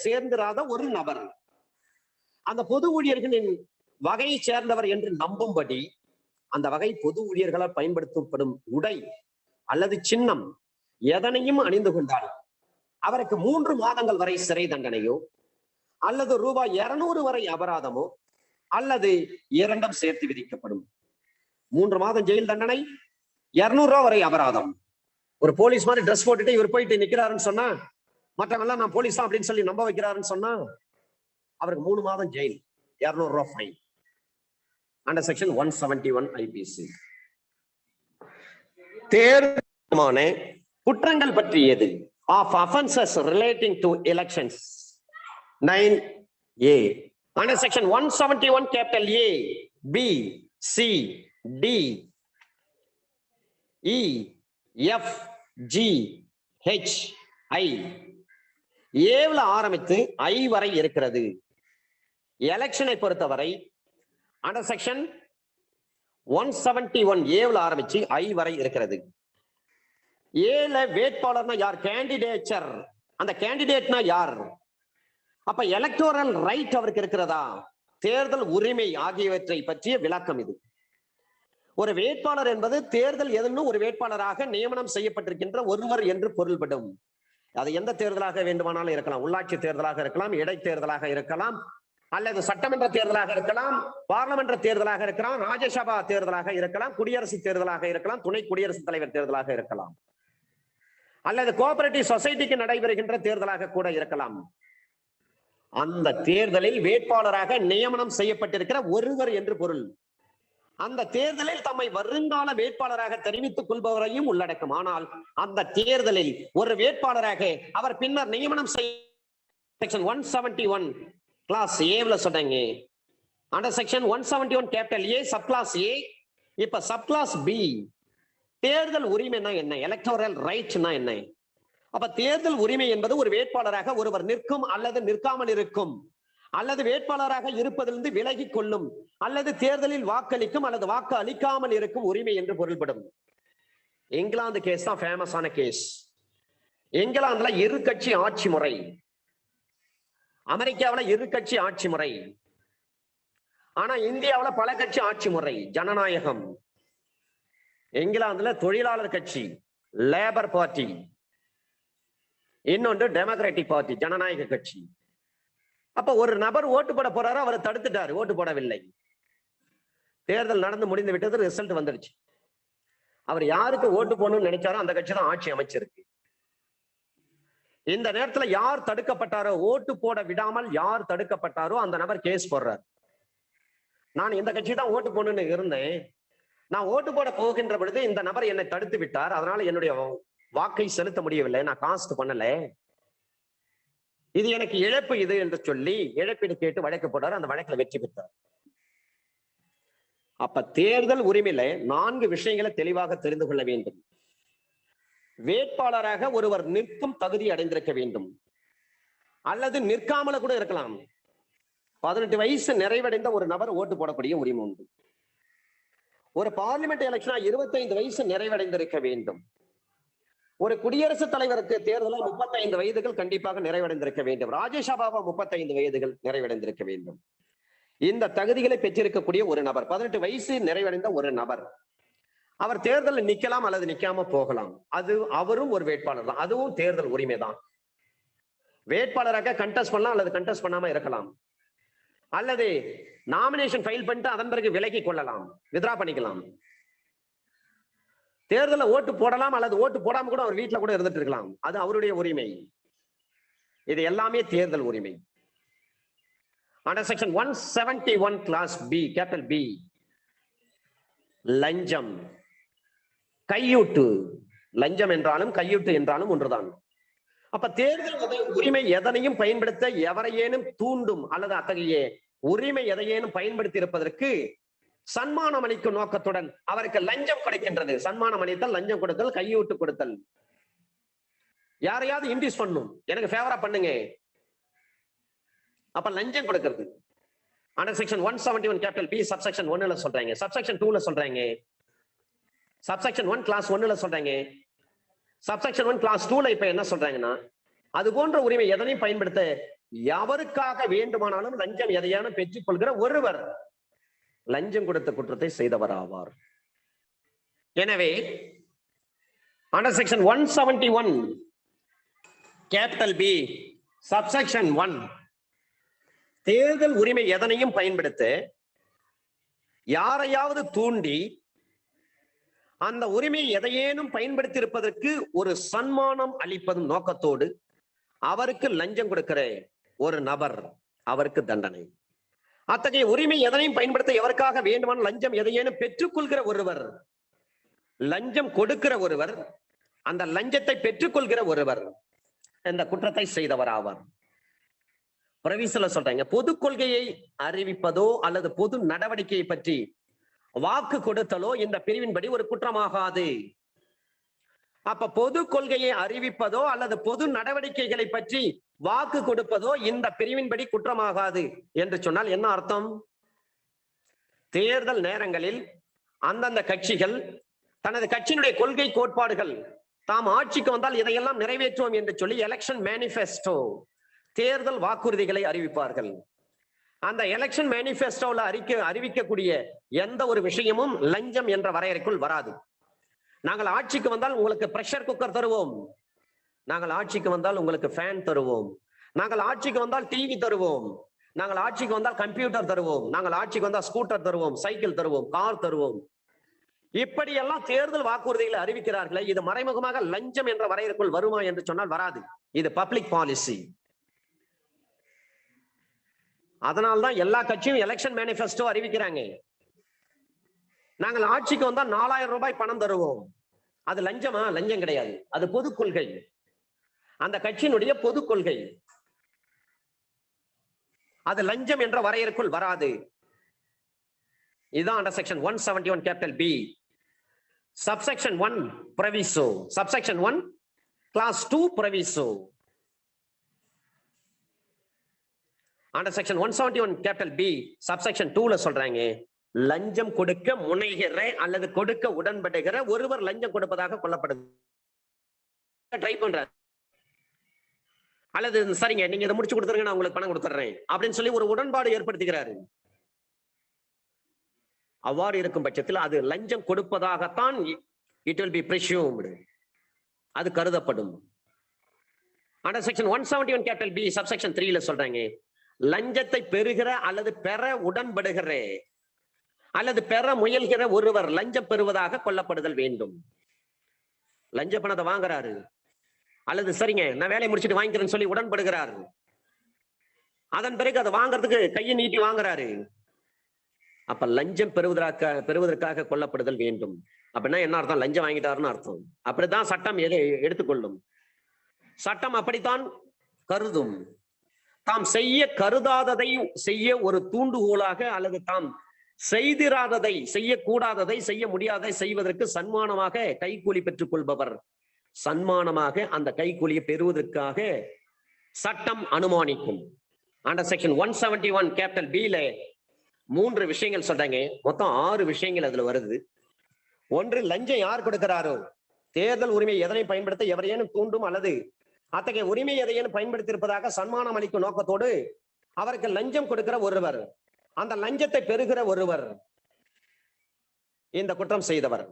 சேர்ந்திராத ஒரு நபர், அந்த பொது ஊழியர்களின் வகையை சேர்ந்தவர் என்று நம்பும்படி அந்த வகை பொது ஊழியர்களால் பயன்படுத்தப்படும் உடை அல்லது சின்னம் எதனையும் அணிந்து கொண்டால் அவருக்கு 3 மாதங்கள் வரை சிறை தண்டனையோ அல்லது ரூபாய் 200 வரை அபராதமோ அல்லது இரண்டும் சேர்த்து விதிக்கப்படும். 3 மாதம் ஜெயில் தண்டனை, 200 ரூபாய் வரை அபராதம். ஒரு போலீஸ் மாதிரி ட்ரெஸ் போட்டுட்டு இவர் போயிட்டு நிக்கிறாருன்னு சொன்னா, மற்றவெல்லாம் நான் போலீஸ் தான் அப்படின்னு சொல்லி நம்ப வைக்கிறாருன்னு சொன்னா அவருக்கு 3 மாதம் ஜெயில், 200 ரூபாய் ஃபைன். Under section 171 IBC. தேர்தல் குற்றங்கள் பற்றியது of offenses relating to elections 9A. Under section 171 capital A, B, C, D, E, F, G, H, I. ஏவ்ல ஆரம்பித்து I வரை இருக்கிறது. எலெக்ஷனை பொறுத்தவரை அண்டர் செக்ஷன் 171 ஏவ்ல ஆரம்பிச்சு I வரை இருக்கிறது. ஏல வேட்பாளர்னா யார்? கேண்டிடேச்சர். அந்த கேண்டிடேட்னா யார்? அப்ப எலக்டோரல் ரைட் அவருக்கு இருக்கிறதா, தேர்தல் உரிமை ஆகியவற்றை பற்றிய விளக்கம் இது. ஒரு வேட்பாளர் என்பது தேர்தல் எதுன்னு ஒரு வேட்பாளராக நியமனம் செய்யப்பட்டிருக்கின்ற ஒருவர் என்று பொருள்படும். அது எந்த தேர்தலாக வேண்டுமானாலும் இருக்கலாம். உள்ளாட்சி தேர்தலாக இருக்கலாம், இடைத்தேர்தலாக இருக்கலாம், அல்லது சட்டமன்ற தேர்தலாக இருக்கலாம், பார்லமென்ற தேர்தலாக இருக்கலாம், ராஜ்யசபா தேர்தலாக இருக்கலாம், குடியரசு தேர்தலாக இருக்கலாம், துணை குடியரசுத் தலைவர் தேர்தலாக இருக்கலாம், அல்லது கோஆபரேட்டிவ் சொசைட்டிக்கு நடைபெறுகின்ற தேர்தலாக கூட இருக்கலாம். அந்த தேர்தலில் வேட்பாளராக நியமனம் செய்யப்பட்டிருக்கிற ஒருவர் என்று பொருள். அந்த தேர்தலில் தம்மை வருங்கால வேட்பாளராக தெரிவித்துக் கொள்பவரையும் உள்ளடக்கும். ஆனால் அந்த தேர்தலில் ஒரு வேட்பாளராக அவர் பின்னர் நியமனம் செய்ய செக்ஷன் 171 கிளாஸ் ஏல சொன்னாங்க. Under section 171 capital A sub clause A. இப்ப சப் கிளாஸ் பி, தேர்தல் உரிமைனா என்ன, எலக்டோரல் ரைட்னா என்ன? அப்ப தேர்தல் உரிமை என்பது ஒரு வேட்பாளராக ஒருவர் நிற்கும் அல்லது நிற்காமல் இருக்கும், அல்லது வேட்பாளராக இருப்பதிலிருந்து விலகி கொள்ளும், அல்லது தேர்தலில் வாக்களிக்கும் அல்லது வாக்கு அளிக்காமல் இருக்கும் உரிமை என்று பொருள்படும். இங்கிலாந்து கேஸ் தான் ஃபேமஸான கேஸ். இங்கிலாந்துல இரு கட்சி ஆட்சி முறை, அமெரிக்காவில இரு கட்சி ஆட்சி முறை, ஆனா இந்தியாவில பல கட்சி ஆட்சி முறை, ஜனநாயகம். இங்கிலாந்துல தொழிலாளர் கட்சி, லேபர் பார்ட்டி. இன்னொன்று டெமோக்ராட்டிக் பார்ட்டி, ஜனநாயக கட்சி. அப்ப ஒரு நபர் ஓட்டு போட போறாரு, அவரை தடுத்துட்டாரு, ஓட்டு போடவில்லை. தேர்தல் நடந்து முடிந்து விட்டது, ரிசல்ட் வந்துருச்சு. அவர் யாருக்கு ஓட்டு போடணும்னு நினைச்சாரோ அந்த கட்சி தான் ஆட்சி அமைச்சிருக்கு. இந்த நேரத்துல யார் தடுக்கப்பட்டாரோ, ஓட்டு போட விடாமல் யார் தடுக்கப்பட்டாரோ அந்த நபர் கேஸ் போடுறார். நான் இந்த கட்சி தான் ஓட்டு போடணும்னு இருந்தேன், நான் ஓட்டு போட போகின்ற பொழுது இந்த நபர் என்னை தடுத்து விட்டார், அதனால என்னுடைய வாக்கை செலுத்த முடியவில்லை, நான் காஸ்ட் பண்ணல, இது எனக்கு இழப்பு இது என்று சொல்லி இழப்பீடு கேட்டு வழக்கு போட்டார். அந்த வழக்குல வெற்றி பெற்றார். அப்ப தேர்தல் உரிமையில 4 விஷயங்களை தெளிவாக தெரிந்து கொள்ள வேண்டும். வேட்பாளராக ஒருவர் நிற்கும் தகுதி அடைந்திருக்க வேண்டும், அல்லது நிற்காமல கூட இருக்கலாம். 18 வயசு நிறைவடைந்த ஒரு நபர் ஓட்டு போடக்கூடிய உரிமை உண்டு. ஒரு பார்லிமெண்ட் எலெக்ஷனா 25 வயசு நிறைவடைந்திருக்க வேண்டும். ஒரு குடியரசுத் தலைவருக்கு தேர்தலில் 35 வயதுகள் கண்டிப்பாக நிறைவடைந்திருக்க வேண்டும். ராஜ்யசபாவா 35 வயதுகள் நிறைவடைந்திருக்க வேண்டும். இந்த தகுதிகளை பெற்றிருக்கக்கூடிய ஒரு நபர், 18 வயசு நிறைவடைந்த ஒரு நபர், அவர் தேர்தலில் நிக்கலாம் அல்லது நிக்காம போகலாம். அது அவரும் ஒரு வேட்பாளர் தான், அதுவும் தேர்தல் உரிமை தான். வேட்பாளராக கண்டெஸ்ட் பண்ணலாம் அல்லது கண்டெஸ்ட் பண்ணாம இருக்கலாம், அல்லது நாமினேஷன் ஃபைல் பண்ணிட்டு அதன் பிறகு விலகி கொள்ளலாம், வித்ரா பண்ணிக்கலாம். தேர்தலில் ஓட்டு போடலாம் அல்லது ஓட்டு போடாம கூட அவர் வீட்டுல கூட இருந்துட்டு இருக்கலாம், அது அவருடைய உரிமை. இது எல்லாமே தேர்தல் உரிமை. Under section 171 class B, capital B, லஞ்சம், கையூட்டு, லஞ்சம் என்றாலும் கையூட்டு என்றாலும் ஒன்றுதான். அப்ப தேர்தல் உரிமை எதனையும் பயன்படுத்த எவரையேனும் தூண்டும் அல்லது அத்தகைய உரிமை எதையேனும் பயன்படுத்தி இருப்பதற்கு சன்மானம் அளிக்கும் நோக்கத்துடன் அவருக்கு லஞ்சம் கிடைக்கின்றது. சன்மானம் அளித்தல், லஞ்சம் கொடுத்தல், கையூட்டு கொடுத்தல். யாரையாவது இன்டியூஸ் பண்ணும், எனக்கு ஃபேவரா பண்ணுங்க, அப்ப லஞ்சம் கொடுக்கிறது. Under section 171 capital B subsection 1ல சொல்றாங்க, சப்செக்ஷன் 2ல சொல்றாங்க, சப்செக்ஷன் 1 கிளாஸ் 1ல சொல்றாங்க, சப்செக்ஷன் 1 கிளாஸ் 2ல இப்ப என்ன சொல்றாங்கன்னா, அது போன்ற உரிமை எதனையும் பயன்படுத்த எவருக்காக வேண்டுமானாலும் லஞ்சம் எதையானும் பெற்றுக் கொள்கிற ஒருவர் லஞ்சம் கொடுத்த குற்றத்தை செய்தவர் ஆவார். எனவே under section 171 capital B subsection 1 தேர்தல் உரிமை எதனையும் பயன்படுத்த யாரையாவது தூண்டி அந்த உரிமை எதையேனும் பயன்படுத்தி இருப்பதற்கு ஒரு சன்மானம் அளிப்பதும் நோக்கத்தோடு அவருக்கு லஞ்சம் கொடுக்கிற ஒரு நபர், அவருக்கு தண்டனை. அத்தகைய உரிமை எதனையும் பயன்படுத்த எவருக்காக வேண்டுமானால் லஞ்சம் எதையேனும் பெற்றுக்கொள்கிற ஒருவர், லஞ்சம் கொடுக்கிற ஒருவர், அந்த லஞ்சத்தை பெற்றுக்கொள்கிற ஒருவர் இந்த குற்றத்தை செய்தவர் ஆவார். பிரவிசல சொல்றாங்க, பொது கொள்கையை அறிவிப்பதோ அல்லது பொது நடவடிக்கையை பற்றி வாக்கு கொடுத்தலோ இந்த பிரிவின்படி ஒரு குற்றமாகாது. அப்ப பொது கொள்கையை அறிவிப்பதோ அல்லது பொது நடவடிக்கைகளை பற்றி வாக்கு கொடுப்பதோ இந்த பிரிவின்படி குற்றமாகாது என்று சொன்னால் என்ன அர்த்தம்? தேர்தல் நேரங்களில் அந்தந்த கட்சிகள் தனது கட்சியினுடைய கொள்கை கோட்பாடுகள் தாம் ஆட்சிக்கு வந்தால் இதையெல்லாம் நிறைவேற்றுவோம் என்று சொல்லி எலெக்ஷன் மேனிஃபெஸ்டோ, தேர்தல் வாக்குறுதிகளை அறிவிப்பார்கள். அந்த எலெக்ஷன் மேனிஃபெஸ்டோல அறிவிக்கக்கூடிய எந்த ஒரு விஷயமும் லஞ்சம் என்ற வரையறைக்குள் வராது. நாங்கள் ஆட்சிக்கு வந்தால் உங்களுக்கு பிரஷர் குக்கர் தருவோம், நாங்கள் ஆட்சிக்கு வந்தால் உங்களுக்கு ஃபேன் தருவோம், நாங்கள் ஆட்சிக்கு வந்தால் டிவி தருவோம், நாங்கள் ஆட்சிக்கு வந்தால் கம்ப்யூட்டர் தருவோம், நாங்கள் ஆட்சிக்கு வந்தால் ஸ்கூட்டர் தருவோம், சைக்கிள் தருவோம், கார் தருவோம். இப்படியெல்லாம் தேர்தல் வாக்குறுதிகளை அறிவிக்கிறார்களே, இது மறைமுகமாக லஞ்சம் என்ற வரையறைக்குள் வருமா என்று சொன்னால் வராது. இது பப்ளிக் பாலிசி. அதனால்தான் எல்லா கட்சியும் எலெக்ஷன் மேனிஃபெஸ்டோ அறிவிக்கிறாங்க. நாங்கள் ஆட்சிக்கு வந்தா 4000 ரூபாய் பணம் தருவோம். அது லஞ்சமா? லஞ்சம் கிடையாது, அது பொது கொள்கை, அந்த கட்சியினுடைய பொது கொள்கை. அது லஞ்சம் என்ற வரையறைக்குள் வராது. இதுதான் under section 171 capital B subsection 1 proviso, subsection 1 clause 2 proviso. Under section 171 capital B subsection 2ல சொல்றாங்க, லஞ்சம் கொடுக்க முனைகிற அல்லது கொடுக்க உடன்படுகிற ஒருவர் லஞ்சம் கொடுப்பதாக கொள்ளப்படுது. ட்ரை பண்றாரு, அல்லது சரிங்க நீங்க இதை முடிச்சு கொடுத்துருங்க, நான் உங்களுக்கு பணம் கொடுத்துறேன் அப்படின்னு சொல்லி ஒரு உடன்பாடு ஏற்படுத்துகிறாரு. அவ்வாறு இருக்கும் பட்சத்தில் அது லஞ்சம் கொடுப்பதாகத்தான் இட் வில் பி பிரஷ்யூம்டு, அது கருதப்படும். Under section 171 capital B subsection 3ல சொல்றாங்க, லஞ்சத்தை பெறுகிற அல்லது பெற உடன்படுகிற அல்லது பெற முயல்கிற ஒருவர் லஞ்சம் பெறுவதாக கொல்லப்படுதல் வேண்டும். லஞ்ச பணத்தை வாங்குறாரு அல்லது சரிங்க நான் வேலையை முடிச்சுட்டு வாங்கிக்கிறேன்னு சொல்லி உடன்படுகிறாரு, அதன் பிறகு அதை வாங்குறதுக்கு கையை நீட்டி வாங்குறாரு, அப்ப லஞ்சம் பெறுவதற்காக கொல்லப்படுதல் வேண்டும். அப்படின்னா என்ன அர்த்தம்? லஞ்சம் வாங்கிட்டாருன்னு அர்த்தம். அப்படித்தான் சட்டம் எடுத்துக்கொள்ளும். சட்டம் அப்படித்தான் கருதும். தாம் செய்ய கருதாததை செய்ய ஒரு தூண்டுகோலாக அல்லது தாம் செய்திராததை, செய்யக்கூடாததை, செய்ய முடியாததை செய்வதற்கு சன்மானமாக கைக்கூலி பெற்றுக் கொள்பவர் சன்மானமாக அந்த கைக்கூலியை பெறுவதற்காக சட்டம் அனுமானிக்கும். அண்டர் செக்ஷன் 171 கேபிட்டல் பில 3 விஷயங்கள் சொல்றாங்க. மொத்தம் 6 விஷயங்கள் அதுல வருது. ஒன்று, லஞ்சம் யார் கொடுக்கிறாரோ, தேர்தல் உரிமை எதனை பயன்படுத்த எவரையேனும் தூண்டும் அல்லது அத்தகைய உரிமை எதையேனும் பயன்படுத்தி இருப்பதாக சன்மானம் அளிக்கும் நோக்கத்தோடு அவருக்கு லஞ்சம் கொடுக்கிற ஒருவர், அந்த லஞ்சத்தை பெறுகிற ஒருவர் இந்த குற்றம் செய்தவர்.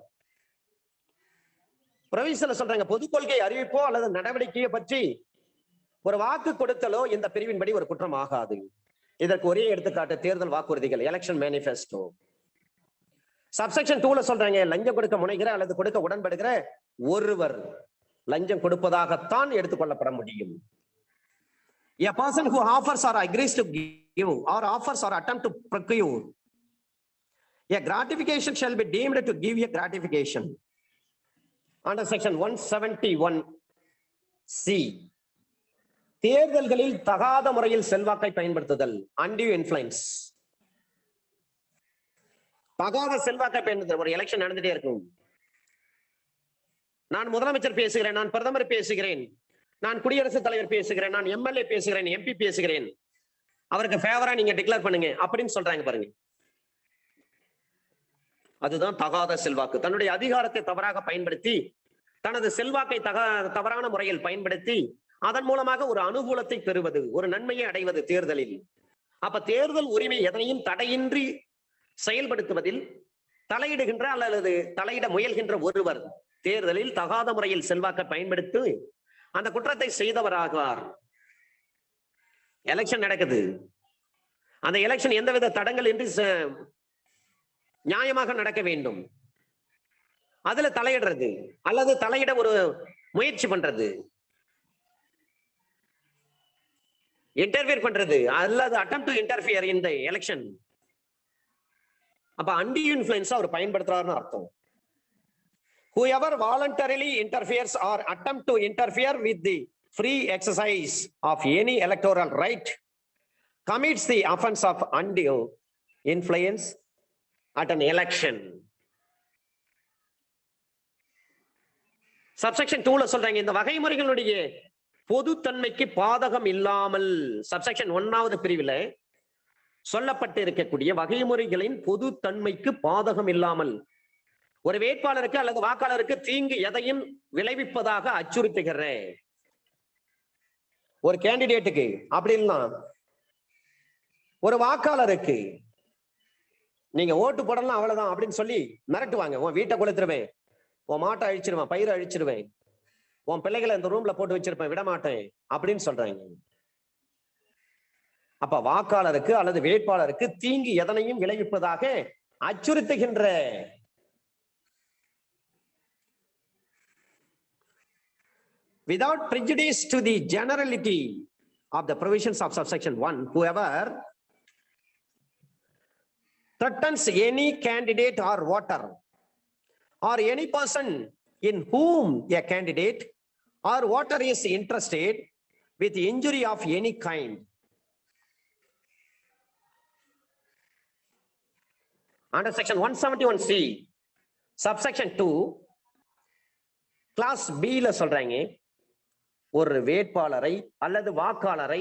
பிரவிசல சொல்றாங்க, பொது கொள்கை அறிவிப்போ அல்லது நடவடிக்கையை பற்றி ஒரு வாக்கு கொடுத்தலோ இந்த பிரிவின்படி ஒரு குற்றம் ஆகாது. இதற்கு ஒரே எடுத்துக்காட்டு தேர்தல் வாக்குறுதிகள், எலெக்ஷன் மேனிஃபெஸ்டோ. சப்செக்ஷன் 2ல சொல்றாங்க, லஞ்சம் கொடுக்க முனைகிற அல்லது கொடுக்க உடன்படுகிற ஒருவர் லஞ்சம் கொடுப்பதாகத்தான் எடுத்துக்கொள்ளப்பட முடியும். A person who offers or agrees to give or offers or attempt to procure a gratification shall be deemed to give a gratification. Under section 171C, தேர்தல்களில் தகாத முறையில் செல்வாக்கை பயன்படுத்துதல், undue influence. தகாத செல்வாக்கை பயன்படுத்துதல். ஒரு எலெக்ஷன் நடந்துட்டே இருக்கும், நான் முதலமைச்சர் பேசுகிறேன், நான் பிரதமர் பேசுகிறேன், நான் குடியரசுத் தலைவர் பேசுகிறேன், நான் எம்எல்ஏ பேசுகிறேன், எம்பி பேசுகிறேன், அவருக்கு ஃபேவரா நீங்க டிக்ளேர் பண்ணுங்க அப்படின்னு சொல்றாங்க பாருங்க. அதுதான் தகாத செல்வாக்கு. தன்னுடைய அதிகாரத்தை தவறாக பயன்படுத்தி, தனது செல்வாக்கை தவறான முறையில் பயன்படுத்தி அதன் மூலமாக ஒரு அனுகூலத்தை பெறுவது, ஒரு நன்மையை அடைவது தேர்தலில். அப்ப தேர்தல் உரிமை எதனையும் தடையின்றி செயல்படுத்துவதில் தலையிடுகின்ற அல்லது தலையிட முயல்கின்ற ஒருவர் தேர்தலில் தகாத முறையில் செல்வாக்கை பயன்படுத்தி அந்த குற்றத்தை செய்தவராகிறார். எலெக்ஷன் நடக்குது, அந்த எலெக்ஷன் எந்தவித தடங்கள் இன்றி நியாயமாக நடக்க வேண்டும். அதுல தலையிடுறது அல்லது தலையிட ஒரு முயற்சி பண்றது, இன்டர்ஃபியர் பண்றது அல்லது attempt to interfere in the election, அப்ப undue influence அவர் பயன்படுத்துறாருன்னு அர்த்தம். Whoever voluntarily interferes or attempt to interfere with the free exercise of any electoral right commits the offense of undue influence at an election. Subsection 2ல சொல்றாங்க, இந்த வகைமுறைகளுடைய பொதுத்தன்மைக்கு பாதகம் இல்லாமல், subsection 1வது பிரிவில் சொல்லப்பட்டு இருக்கக்கூடிய வகைமுறைகளின் பொதுத்தன்மைக்கு பாதகம் இல்லாமல் ஒரு வேட்பாளருக்கு அல்லது வாக்காளருக்கு தீங்கு எதையும் விளைவிப்பதாக அச்சுறுத்துகிற ஒரு கேண்டிடேட்டுக்கு, அப்படி இல்லைன்னா ஒரு வாக்காளருக்கு நீங்க ஓட்டு போடலாம் அவ்வளவுதான் அப்படின்னு சொல்லி மிரட்டுவாங்க. உன் வீட்டை கொளுத்துருவேன், உன் மாட்டை அழிச்சிருவேன், பயிரை அழிச்சிருவேன், உன் பிள்ளைகளை இந்த ரூம்ல போட்டு வச்சிருப்பேன், விட மாட்டேன் அப்படின்னு சொல்றாங்க. அப்ப வாக்காளருக்கு அல்லது வேட்பாளருக்கு தீங்கு எதனையும் விளைவிப்பதாக அச்சுறுத்துகின்ற without prejudice to the generality of the provisions of subsection 1, whoever threatens any candidate or voter or any person in whom a candidate or voter is interested with injury of any kind. Under section 171C, subsection 2, class B ல சொல்றாங்க, ஒரு வேட்பாளரை அல்லது வாக்காளரை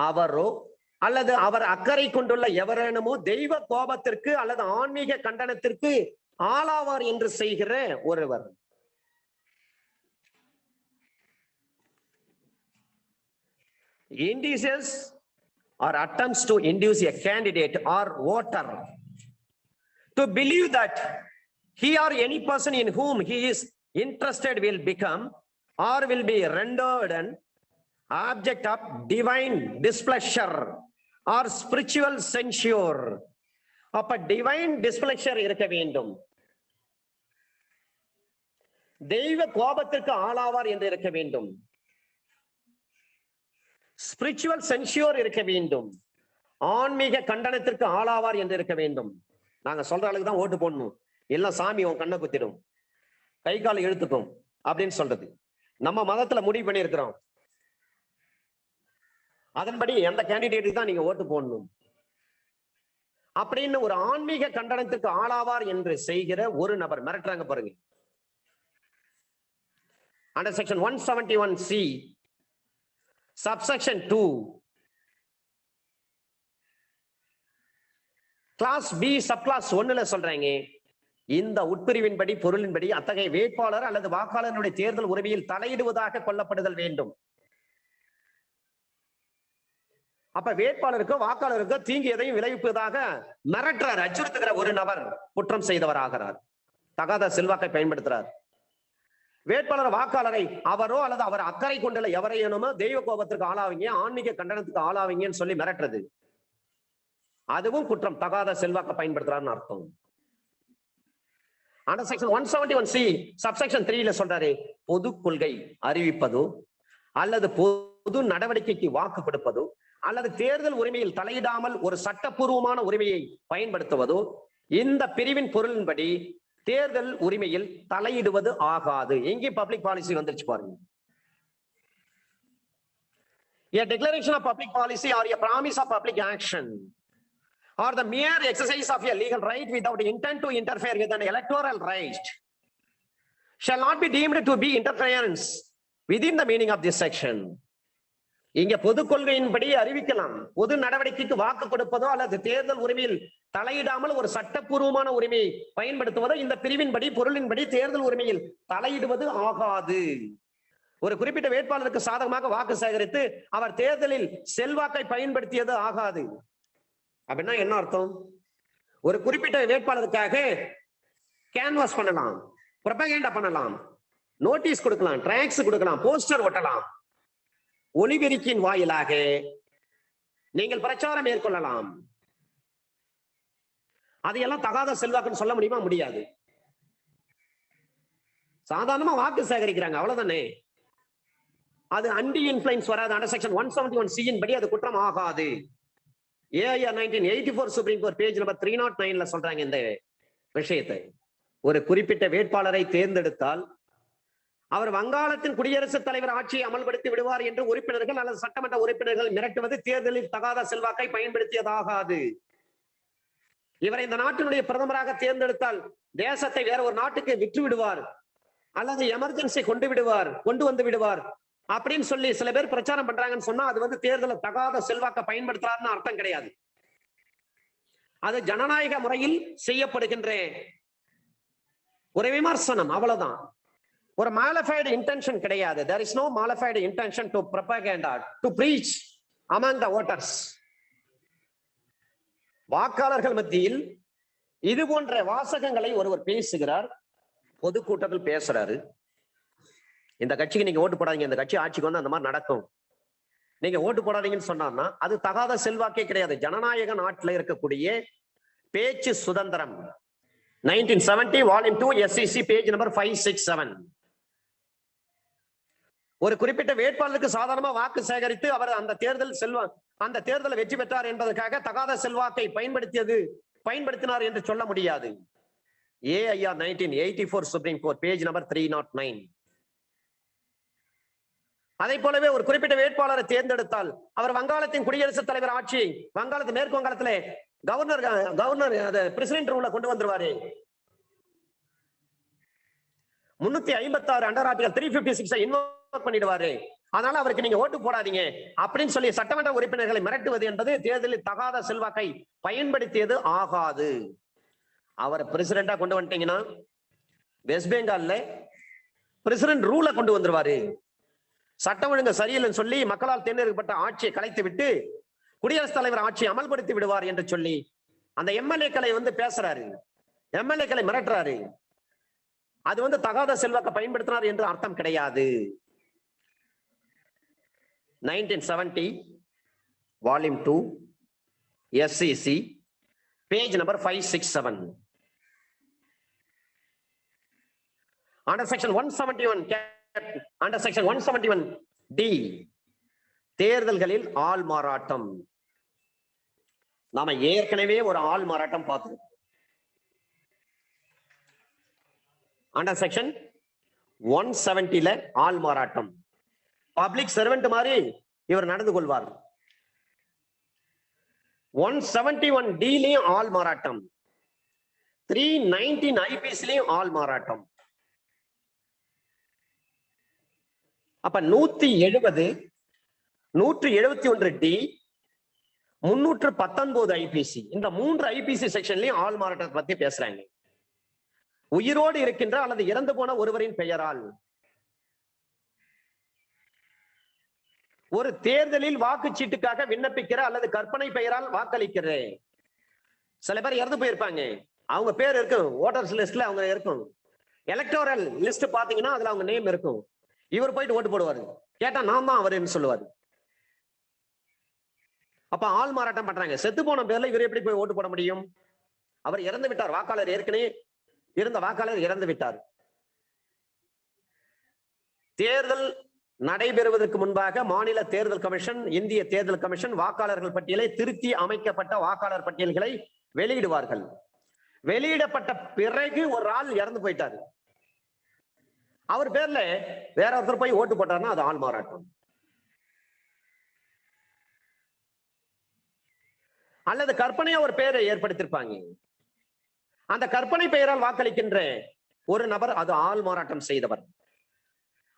அவரோ அல்லது அவர் அக்கறை கொண்டுள்ள எவரேனுமோ தெய்வ கோபத்திற்கு அல்லது ஆன்மீக கண்டனத்திற்கு ஆளாவார் என்று செய்கிற ஒருவர். Induces or attempts to induce a candidate or voter to believe that he or any person in whom he is interested will become or will be rendered object of divine displeasure or spiritual censure. அப்ப divine displeasure இருக்க வேண்டும், தெய்வ கோபத்திற்கு ஆளாவார் என்று இருக்க வேண்டும், spiritual சென்சியூர் இருக்க வேண்டும், ஆன்மீக கண்டனத்திற்கு ஆளாவார் என்று இருக்க வேண்டும். நாங்க சொல்ற அளவுக்கு தான் ஓட்டு போடணும், எல்லாம் சாமி உன் கண்ணை குத்திடும், கை கால் இழுத்துக்கும் அப்படின்னு சொல்றது நம்ம மதத்துல முடிவு பண்ணி இருக்கிறோம். அதன்படி எந்த கேண்டிடேட்டுக்கு தான் நீங்க ஓட்டு போடணும் அப்படின்னு ஒரு ஆன்மீக கண்டனத்துக்கு ஆளாவார் என்று செய்கிற ஒரு நபர் மிரட்டுறாங்க பாருங்க. Under section 171C subsection 2 clause B sub clause 1ல சொல்றாங்க, இந்த உட்பிரிவின்படி பொருளின்படி அத்தகைய வேட்பாளர் அல்லது வாக்காளருடைய தேர்தல் உரிமையில் தலையிடுவதாக கொல்லப்படுதல் வேண்டும். அப்ப வேட்பாளருக்கோ வாக்காளருக்கோ தீங்கு எதையும் விளைவிப்பதாக மிரட்டுறார், அச்சுறுத்துகிற ஒரு நபர் குற்றம் செய்தவர் ஆகிறார், தகாத செல்வாக்கை பயன்படுத்துறார். வேட்பாளர் வாக்காளரை அவரோ அல்லது அவர் அக்கறை கொண்டுள்ள எவரையேனுமோ தெய்வ கோபத்திற்கு ஆளாவீங்க, ஆன்மீக கண்டனத்துக்கு ஆளாவீங்கன்னு சொல்லி மிரட்டுறது, அதுவும் குற்றம், தகாத செல்வாக்க பயன்படுத்துறாருன்னு அர்த்தம். ஆனா செக்ஷன் 171C சப்செக்ஷன் 3ல சொல்றாரு, பொது கொள்கை அறிவிப்பதோ அல்லது பொது நடவடிக்கைக்கு வாக்கு கொடுப்பதோ அல்லது தேர்தல் உரிமையில் தலையிடாமல் ஒரு சட்டப்பூர்வமான உரிமையை பயன்படுத்துவதோ இந்த பிரிவின் பொருளின்படி தேர்தல் உரிமையில் தலையிடுவது ஆகாது. எங்கே பப்ளிக் பாலிசி வந்துருச்சு பாருங்க. A declaration of public policy or a promise of public action or the mere exercise of a legal right without intent to interfere with an electoral right shall not be deemed to be interference within the meaning of this section. இங்க பொது கொள்கையின்படி அறிவிக்கலாம், பொது நடவடிக்கைக்கு வாக்கு கொடுப்பதோ அல்லது தேர்தல் உரிமையில் தலையிடாமல் ஒரு சட்டப்பூர்வமான உரிமையை பயன்படுத்துவதோ இந்த பிரிவின்படி பொருளின்படி தேர்தல் உரிமையில் தலையிடுவது ஆகாது. ஒரு குறிப்பிட்ட வேட்பாளருக்கு சாதகமாக வாக்கு சேகரித்து அவர் தேர்தலில் செல்வாக்கை பயன்படுத்தியது ஆகாது. அப்படின்னா என்ன அர்த்தம்? ஒரு குறிப்பிட்ட வேட்பாளருக்காக கேன்வாஸ் பண்ணலாம், ப்ரொபகேண்டா பண்ணலாம், நோட்டீஸ் கொடுக்கலாம், டிராக்ஸ் கொடுக்கலாம், போஸ்டர் ஒட்டலாம், ஒலிபெருக்கின் வாயிலாக நீங்கள் பிரச்சாரம் மேற்கொள்ளலாம். அதையெல்லாம் தகாத செல்வாக்குன்னு சொல்ல முடியுமா? முடியாது. சாதாரணமா வாக்கு சேகரிக்கிறாங்க, அவ்வளவுதானே. அது அண்டி இன்ஃபுளுன்ஸ் வராது. அண்டர் செக்ஷன் 171C படி அது குற்றம் ஆகாது. AIR 1984 Supreme Court page number 309ல சொல்றாங்க இந்த விஷயத்தை. ஒரு குறிப்பிட்ட வேட்பாளரை தேர்ந்தெடுத்தால் அவர் வங்காளத்தின் குடியரசுத் தலைவர் ஆட்சியை அமல்படுத்தி விடுவார் என்று உறுப்பினர்கள் அல்லது சட்டமன்ற உறுப்பினர்கள் மிரட்டுவது தேர்தலில் தகாத செல்வாக்கை பயன்படுத்தியதாகாது. இவரை இந்த நாட்டினுடைய பிரதமராக தேர்ந்தெடுத்தால் தேசத்தை வேற ஒரு நாட்டுக்கு விற்று விடுவார் அல்லது எமர்ஜென்சி கொண்டு வந்து விடுவார் அப்படின்னு சொல்லி சில பேர் பிரச்சாரம் பண்றாங்கன்னு சொன்னா அது வந்து தேர்தலில் தகாத செல்வாக்க பயன்படுத்துறாருன்னு அர்த்தம் கிடையாது. அது ஜனநாயக முறையில் செய்யப்படுகின்ற ஒரு விமர்சனம், அவ்வளவுதான். ஒரு மாலிஃபைடு இன்டென்ஷன் கிடையாது. there is no modified intention to propaganda to preach among the voters. வாக்காளர்கள் மத்தியில் இது போன்ற வாசகங்களை ஒருவர் பேசுகிறார், பொதுக்கூட்டத்தில் பேசுறாரு. இந்த கட்சிக்கு நீங்க ஓட்டு போடாதீங்க, இந்த கட்சி ஆட்சிக்கு வந்து அந்த மாதிரி நடக்கும், நீங்க ஓட்டு போடாதீங்கன்னு சொன்னார்னா அது தகாத செல்வாக்கே கிடையாது. ஜனநாயக நாட்டில் இருக்கக்கூடிய பேச்சு சுதந்திரம். 1970 வால்யூம் 2 SCC பேஜ் நம்பர் 567. ஒரு குறிப்பிட்ட வேட்பாளருக்கு சாதாரணமா வாக்கு சேகரித்து அவர் அந்த தேர்தலை வெற்றி பெற்றார் என்பதற்காக தகாத செல்வாக்கை பயன்படுத்தினார் என்று சொல்ல முடியாது. AIR 1984 Supreme Court page number 309. அதை போலவே ஒரு குறிப்பிட்ட வேட்பாளரை தேர்ந்தெடுத்தால் அவர் வங்காளத்தின் குடியரசுத் தலைவர் ஆட்சி, மேற்கு வங்காளத்திலே கவர்னர் பிரசிடென்ட் ரூல கொண்டு வந்துருவாரு. 356 அண்டர் ஆர்டிகல் 356 இன்வோக் பண்ணிடுவாரு. அதனால அவருக்கு நீங்க ஓட்டு போடாதீங்க அப்படின்னு சொல்லி சட்டமன்ற உறுப்பினர்களை மிரட்டுவது என்பது தேர்தலில் தகாத செல்வாக்கை பயன்படுத்தியது ஆகாது. அவர் பிரசிடென்டா கொண்டு வந்துட்டீங்கன்னா வெஸ்ட் பெங்கால்ல பிரசிடென்ட் ரூல கொண்டு வந்துருவாரு. சட்டம் ஒழுங்கு சரியில்லைன்னு சொல்லி மக்களால் தேர்ந்தெடுக்கப்பட்ட ஆட்சியை கலைத்து விட்டு குடியரசுத் தலைவர் ஆட்சியை அமல்படுத்தி விடுவார் என்று சொல்லி அந்த எம்எல்ஏக்களை வந்து பேசுறாரு, எம்எல்ஏக்களை மிரட்டுறாரு. அது வந்து தகாத செல்வாக்க பயன்படுத்தினார் என்று அர்த்தம் கிடையாது. 1970, volume 2, SEC, page number 567. Under section 171, under section 171D, தேர்தல்களில் ஆள் மாறாட்டம். நாம ஏற்கனவே ஒரு ஆள் மாறாட்டம் பார்த்தோம். அண்டர் செக்ஷன் 170ல ஆள் மாறாட்டம். பப்ளிக் சர்வெண்ட் மாதிரி இவர் நடந்து கொள்வார். 171Dலயும் ஆள் மாறாட்டம், 319 IPCலயும் ஆள் மாறாட்டம். அப்ப 170, 171D, 319 IPC, இந்த 3 IPC செக்ஷன்லயும் ஆள் மாறாட்டத்தை பத்தி பேசுறாங்க. உயிரோடு இருக்கின்ற அல்லது இறந்து போன ஒருவரின் பெயரால் ஒரு தேர்தலில் வாக்குச்சீட்டுக்காக விண்ணப்பிக்கிற அல்லது கற்பனை பெயரால் வாக்களிக்கிறேன். சில பேர் இறந்து போயிருப்பாங்க, அவங்க பேர் இருக்கும், ஓட்டர்ஸ் லிஸ்ட்ல அவங்க இருக்கும். எலக்டோரல் லிஸ்ட் பாத்தீங்கன்னா அதுல அவங்க நேம் இருக்கும். இவர் போயிட்டு ஓட்டு போடுவாரு, கேட்டா நான் தான் அவருன்னு சொல்லுவாரு. அப்ப ஆள் மாறாட்டம் பண்றாங்க. செத்து போன பேர்ல இவர் எப்படி போய் ஓட்டு போட முடியும்? அவர் இறந்து விட்டார், வாக்காளர் ஏற்கனவே இருந்த வாக்காளர் இறந்து விட்டார். தேர்தல் நடைபெறுவதற்கு முன்பாக மாநில தேர்தல் கமிஷன், இந்திய தேர்தல் கமிஷன் வாக்காளர்கள் பட்டியலை திருத்தி அமைக்கப்பட்ட வாக்காளர் பட்டியல்களை வெளியிடுவார்கள். வெளியிடப்பட்ட பிறகு ஒரு ஆள் இறந்து போயிட்டாரு, அவர் பேர்ல வேற ஒருத்தர் போய் ஓட்டு போட்டாருன்னா அது ஆள் மாறாட்டம். அல்லது கற்பனையா ஒரு பெயரை ஏற்படுத்தியிருப்பாங்க, அந்த கற்பனை பெயரால் வாக்களிக்கின்ற ஒரு நபர் அது ஆள் மாறாட்டம் செய்தவர்.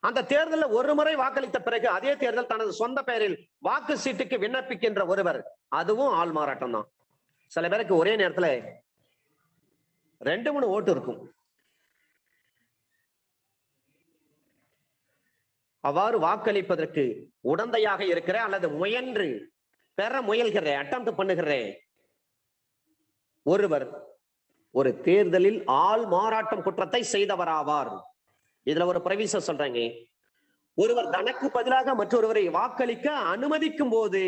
அந்த தேர்தலில் ஒரு முறை வாக்களித்த பிறகு அதே தேர்தல் தனது சொந்த பெயரில் வாக்கு சீட்டுக்கு விண்ணப்பிக்கின்ற ஒருவர், அதுவும் ஆள் மாறாட்டம் தான். சில பேருக்கு ஒரே நேரத்துல 2-3 ஓட்டு இருக்கும். அவ்வாறு வாக்களிப்பதற்கு உடந்தையாக இருக்கிற அல்லது முயன்று பெற முயல்கிற, அட்டெம்ப்ட் பண்ணுகிற ஒருவர் ஒரு தேர்தலில் ஆள் மாறாட்டம் குற்றத்தை செய்தவராவார். இதுல ஒரு பிரவிசம் சொல்றாங்க, ஒருவர் தனக்கு பதிலாக மற்றொருவரை வாக்களிக்க அனுமதிக்கும் போது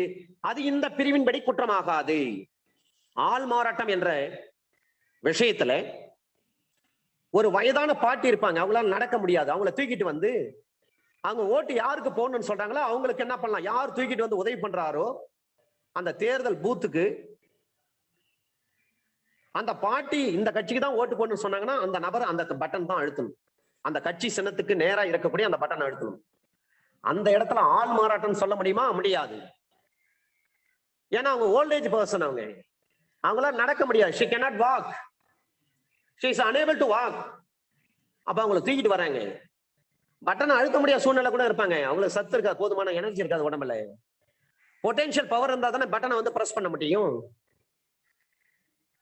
அது இந்த பிரிவின்படி குற்றமாகாது. ஆள் மாறாட்டம் என்ற விஷயத்துல ஒரு வயதான பாட்டி இருப்பாங்க, அவங்களால நடக்க முடியாது, அவங்கள தூக்கிட்டு வந்து அவங்க ஓட்டு யாருக்கு போடணும்னு சொல்றாங்களோ அவங்களுக்கு என்ன பண்ணலாம், யார் தூக்கிட்டு வந்து உதவி பண்றாரோ அந்த தேர்தல் பூத்துக்கு அந்த பாட்டி இந்த கட்சிக்கு தான் ஓட்டு போடணும்னு சொன்னாங்கன்னா அந்த நபர் அந்த பட்டன் தான் அழுத்தணும். அந்த கட்சி சின்னத்துக்கு நேரா இருக்கக்கூடிய அந்த பட்டன் அழுத்தணும். அந்த இடத்துல ஆள் மாறாட்டம் சொல்ல முடியுமா? முடியாது. ஏன்னா அவங்க ஓல்டேஜ் பர்சன், அவங்களால நடக்க முடியாது. she cannot walk, she is unable to walk. அப்ப அவங்களை தூக்கிட்டு வராங்க, பட்டனை அழுத்த முடியாத சூழ்நிலை கூட இருப்பாங்க, அவங்களுக்கு சத்து இருக்காது, போதுமான எனர்ஜி இருக்காது உடம்புல. பொட்டென்ஷியல் பவர் இருந்தா தானே பட்டனை வந்து பிரஸ் பண்ண முடியும்.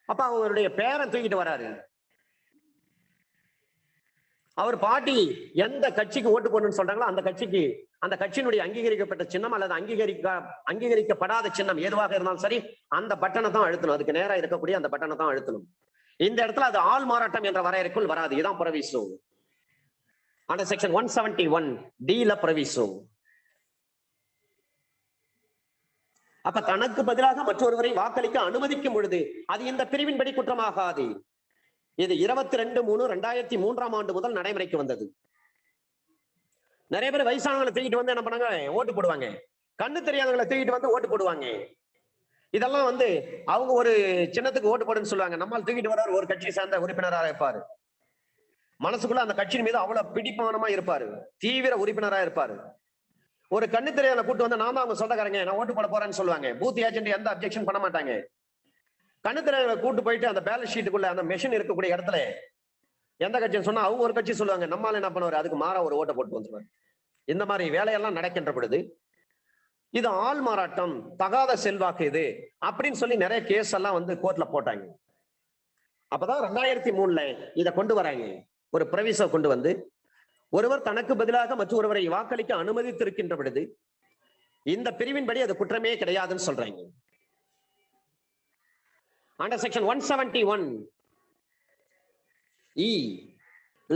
அப்ப அவங்களுடைய பேரை தூக்கிட்டு வராரு. அவர் பாட்டி எந்த கட்சிக்கு ஓட்டு போடணும்னு சொல்றாங்களோ அந்த கட்சிக்கு, அந்த கட்சியினுடைய அங்கீகரிக்கப்பட்ட சின்னம் அல்லது அங்கீகரிக்கப்படாத சின்னம் எதுவாக இருந்தாலும் சரி அந்த பட்டனை தான் அழுத்தணும். அதுக்கு நேரா இருக்கக்கூடிய அந்த பட்டனை தான் அழுத்தணும். இந்த இடத்துல அது ஆள் மாறாட்டம் என்ற வரையறைக்குள் வராது. இதான் பிரவிசோ. அந்த செக்ஷன் 171D பிரவிசோ. அப்ப தனக்கு பதிலாக மற்றொருவரை வாக்களிக்க அனுமதிக்கும் பொழுது அது இந்த பிரிவின்படி குற்றமாகாது. இது 22/3/2003 முதல் நடைமுறைக்கு வந்தது. நிறைய பேர் வயசானவங்களை தூக்கிட்டு வந்து என்ன பண்ணாங்க, ஓட்டு போடுவாங்க. கண்ணு தெரியாதவங்களை தூக்கிட்டு வந்து ஓட்டு போடுவாங்க. இதெல்லாம் வந்து அவங்க ஒரு சின்னத்துக்கு ஓட்டு போடுன்னு சொல்லுவாங்க. நம்மால் தூக்கிட்டு வர்றவர் ஒரு கட்சியை சேர்ந்த உறுப்பினராக இருப்பாரு, மனசுக்குள்ள அந்த கட்சியின் மீது அவ்வளவு பிடிப்பானமா இருப்பாரு, தீவிர உறுப்பினராக இருப்பாரு. ஒரு கண்ணு தெரியாத கூட்டு வந்து நான் தான் அவங்க சொந்தக்காரங்க, நான் ஓட்டு போட போறேன்னு சொல்லுவாங்க. பூத் ஏஜென்ட் எந்த அப்ஜெக்ஷன் பண்ண மாட்டாங்க. கண்ணு தெரியாத கூட்டு போயிட்டு அந்த பேலன்ஸ் ஷீட்டுக்குள்ள அந்த மெஷின் இருக்கக்கூடிய இடத்துல எந்த கட்சின்னு சொன்னா அவங்க ஒரு கட்சி சொல்லுவாங்க, நம்மால என்ன பண்ணுவாரு, அதுக்கு மாறா ஒரு ஓட்டை போட்டு வந்துருவாரு. இந்த மாதிரி வேலையெல்லாம் நடக்கின்ற பொழுது இது ஆள் மாறாட்டம், தகாத செல்வாக்கு இது அப்படின்னு சொல்லி நிறைய கேஸ் எல்லாம் வந்து கோர்ட்ல போட்டாங்க. அப்பதான் 2003 இதை கொண்டு வராங்க. ஒரு பிரவிச கொண்டு வந்து ஒருவர் தனக்கு பதிலாக மற்றொருவரை வாக்களிக்க அனுமதித்திருக்கின்ற பொழுது இந்த பிரிவின்படி அது குற்றமே கிடையாதுன்னு சொல்றாங்க. அண்டர் செக்ஷன் 171E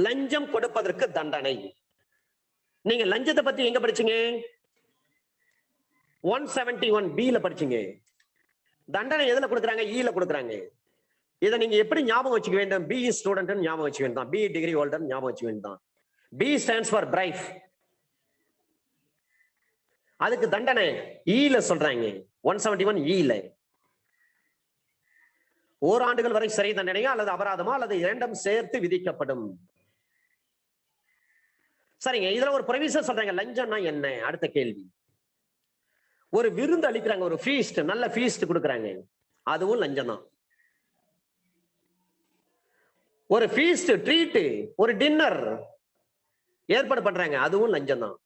லஞ்சம் கொடுப்பதற்கு தண்டனை. நீங்க லஞ்சத்தை பத்தி எங்க படிச்சீங்க? 171B படிச்சீங்க. தண்டனை எதுல கொடுக்குறாங்க? ஈல கொடுக்குறாங்க. இதை நீங்க எப்படி ஞாபகம் வச்சுக்க வேண்டும்? பி ஸ்டூடெண்ட் ஞாபகம் வச்சுக்க வேண்டாம், பி டிகிரி ஹோல்டர் ஞாபகம் வச்சுக்க வேண்டாம். B stands for bribe. அதுக்கு தண்டனை ஈல சொல்றாங்க. 171 ஈல ஓராண்டுகள் வரை சிறை தண்டனையோ அல்லது அபராதமோ அல்லது இரண்டும் சேர்த்து விதிக்கப்படும். சரிங்க, இதுல ஒரு ப்ரொவிஷன் சொல்றாங்க. லஞ்சம்னா என்ன? அடுத்த கேள்வி. ஒரு விருந்து அளிக்கிறாங்க, ஒரு ஃபீஸ்ட், நல்ல ஃபீஸ்ட் கொடுக்குறாங்க, அதுவும் லஞ்சம் தான். ஒரு ஃபீஸ்ட், ட்ரீட், ஒரு டின்னர் ஏற்பாடு பண்றாங்க, அதுவும் லஞ்சம் தான்.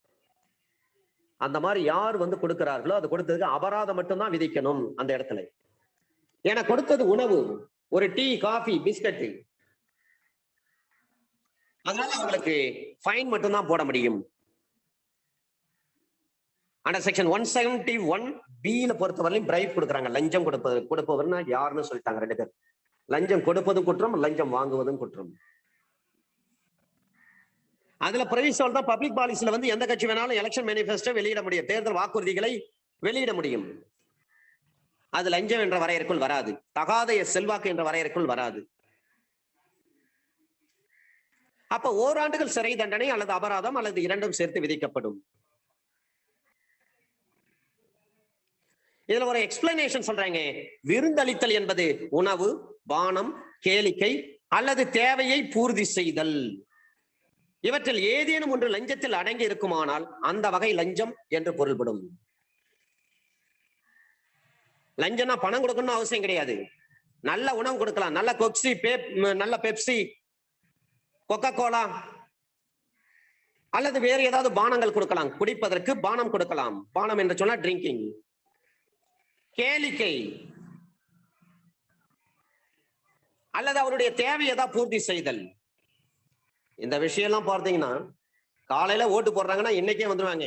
அந்த மாதிரி யார் வந்து கொடுக்கிறார்களோ அது கொடுத்ததுக்கு அபராதம் மட்டும்தான் விதிக்கணும் அந்த இடத்துல. ஏன்னா கொடுத்தது உணவு, ஒரு டீ, காஃபி, பிஸ்கட், அதனால அவங்களுக்கு ஃபைன் மட்டும்தான் போட முடியும். அண்டர் செக்ஷன் 171B பொறுத்தவரையிலும் பிரைப் கொடுக்குறாங்க. லஞ்சம் கொடுப்பவர்னா யாருன்னு சொல்லிட்டாங்க 2 பேர். லஞ்சம் கொடுப்பதும் குற்றம், லஞ்சம் வாங்குவதும் குற்றம். அதுல பிரவிசல் தான் பப்ளிக் பாலிசில வந்து எந்த கட்சி வேணாலும் எலெக்ஷன் மேனிஃபெஸ்டோ வெளியிட முடியும், தேர்தல் வாக்குறுதிகளை வெளியிட முடியும். அது லஞ்சம் என்ற வரையறைக்குள் வராது, தகாத செல்வாக்கு என்ற வரையறைக்குள் வராது. அப்ப ஓராண்டுகள் சிறை தண்டனை அல்லது அபராதம் அல்லது இரண்டும் சேர்த்து விதிக்கப்படும். இதுல ஒரு எக்ஸ்பிளனேஷன் சொல்றாங்க. விருந்தளித்தல் என்பது உணவு, பானம், கேளிக்கை அல்லது தேவையை பூர்த்தி செய்தல். இவற்றில் ஏதேனும் ஒன்று லஞ்சத்தில் அடங்கி இருக்குமானால் அந்த வகை லஞ்சம் என்று பொருள்படும். லஞ்சம்னா பணம் கொடுக்கணும்னு அவசியம் கிடையாது. நல்ல உணவு கொடுக்கலாம், நல்ல கொக்ஸி, நல்ல பெப்சி, கொக்கோ கோலா அல்லது வேறு ஏதாவது பானங்கள் கொடுக்கலாம், குடிப்பதற்கு பானம் கொடுக்கலாம். பானம் என்று சொன்னா ட்ரிங்கிங். கேளிக்கை அல்லது அவருடைய தேவையை தான் பூர்த்தி செய்தல். இந்த விஷயம் எல்லாம் பார்த்தீங்கன்னா காலையில ஓட்டு போடுறாங்கன்னா இன்னைக்கே வந்துருவாங்க,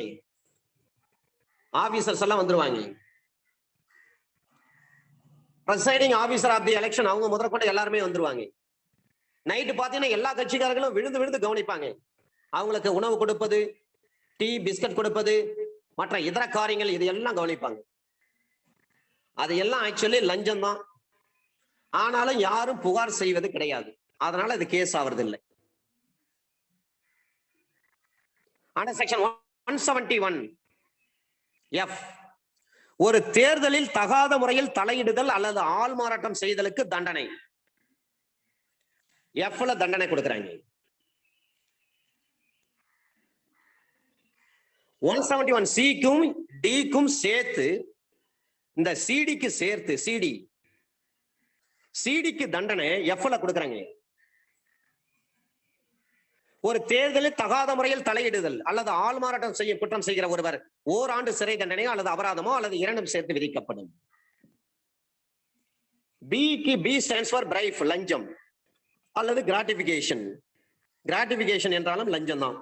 ஆபீசர்ஸ் எல்லாம் வந்துருவாங்க. Presiding officer of the election அவங்க முதற்கொண்டு எல்லாருமே வந்துருவாங்க. நைட்டு பாத்தீங்கன்னா எல்லா கட்சிக்காரர்களும் விழுந்து விழுந்து கவனிப்பாங்க. அவங்களுக்கு உணவு கொடுப்பது, டீ, பிஸ்கட் கொடுப்பது, மற்ற இதர காரியங்கள் இதையெல்லாம் கவனிப்பாங்க. அது எல்லாம் ஆக்சுவலி லஞ்சம் தான். ஆனாலும் யாரும் புகார் செய்வது கிடையாது, அதனால இது கேஸ் ஆவறது இல்லை. அண்டர் செக்ஷன் 171F ஒரு தேர்தலில் தகாத முறையில் தலையிடுதல் அல்லது ஆள் மாறாட்டம் செய்தலுக்கு தண்டனை. Fல தண்டனை கொடுக்கிறாங்க. 171Cக்கும் Dக்கும் சேர்த்து, இந்த சிடிக்கு சேர்த்து, சிடிக்கு தண்டனை Fல கொடுக்கிறாங்க. ஒரு தேர்தலில் தகாத முறையில் தலையிடுதல் அல்லது ஆள் மாறாட்டம் செய்ய குற்றம் செய்கிற ஒருவர் ஓராண்டு சிறை தண்டனையோ அல்லது அபராதமோ அல்லது இரண்டும் சேர்த்து விதிக்கப்படும். பி ஸ்டாண்ட்ஸ் ஃபார் பிரைஃப், லஞ்சம் அல்லது கிராட்டிபிகேஷன். கிராட்டிபிகேஷன் என்றாலும் லஞ்சம் தான்.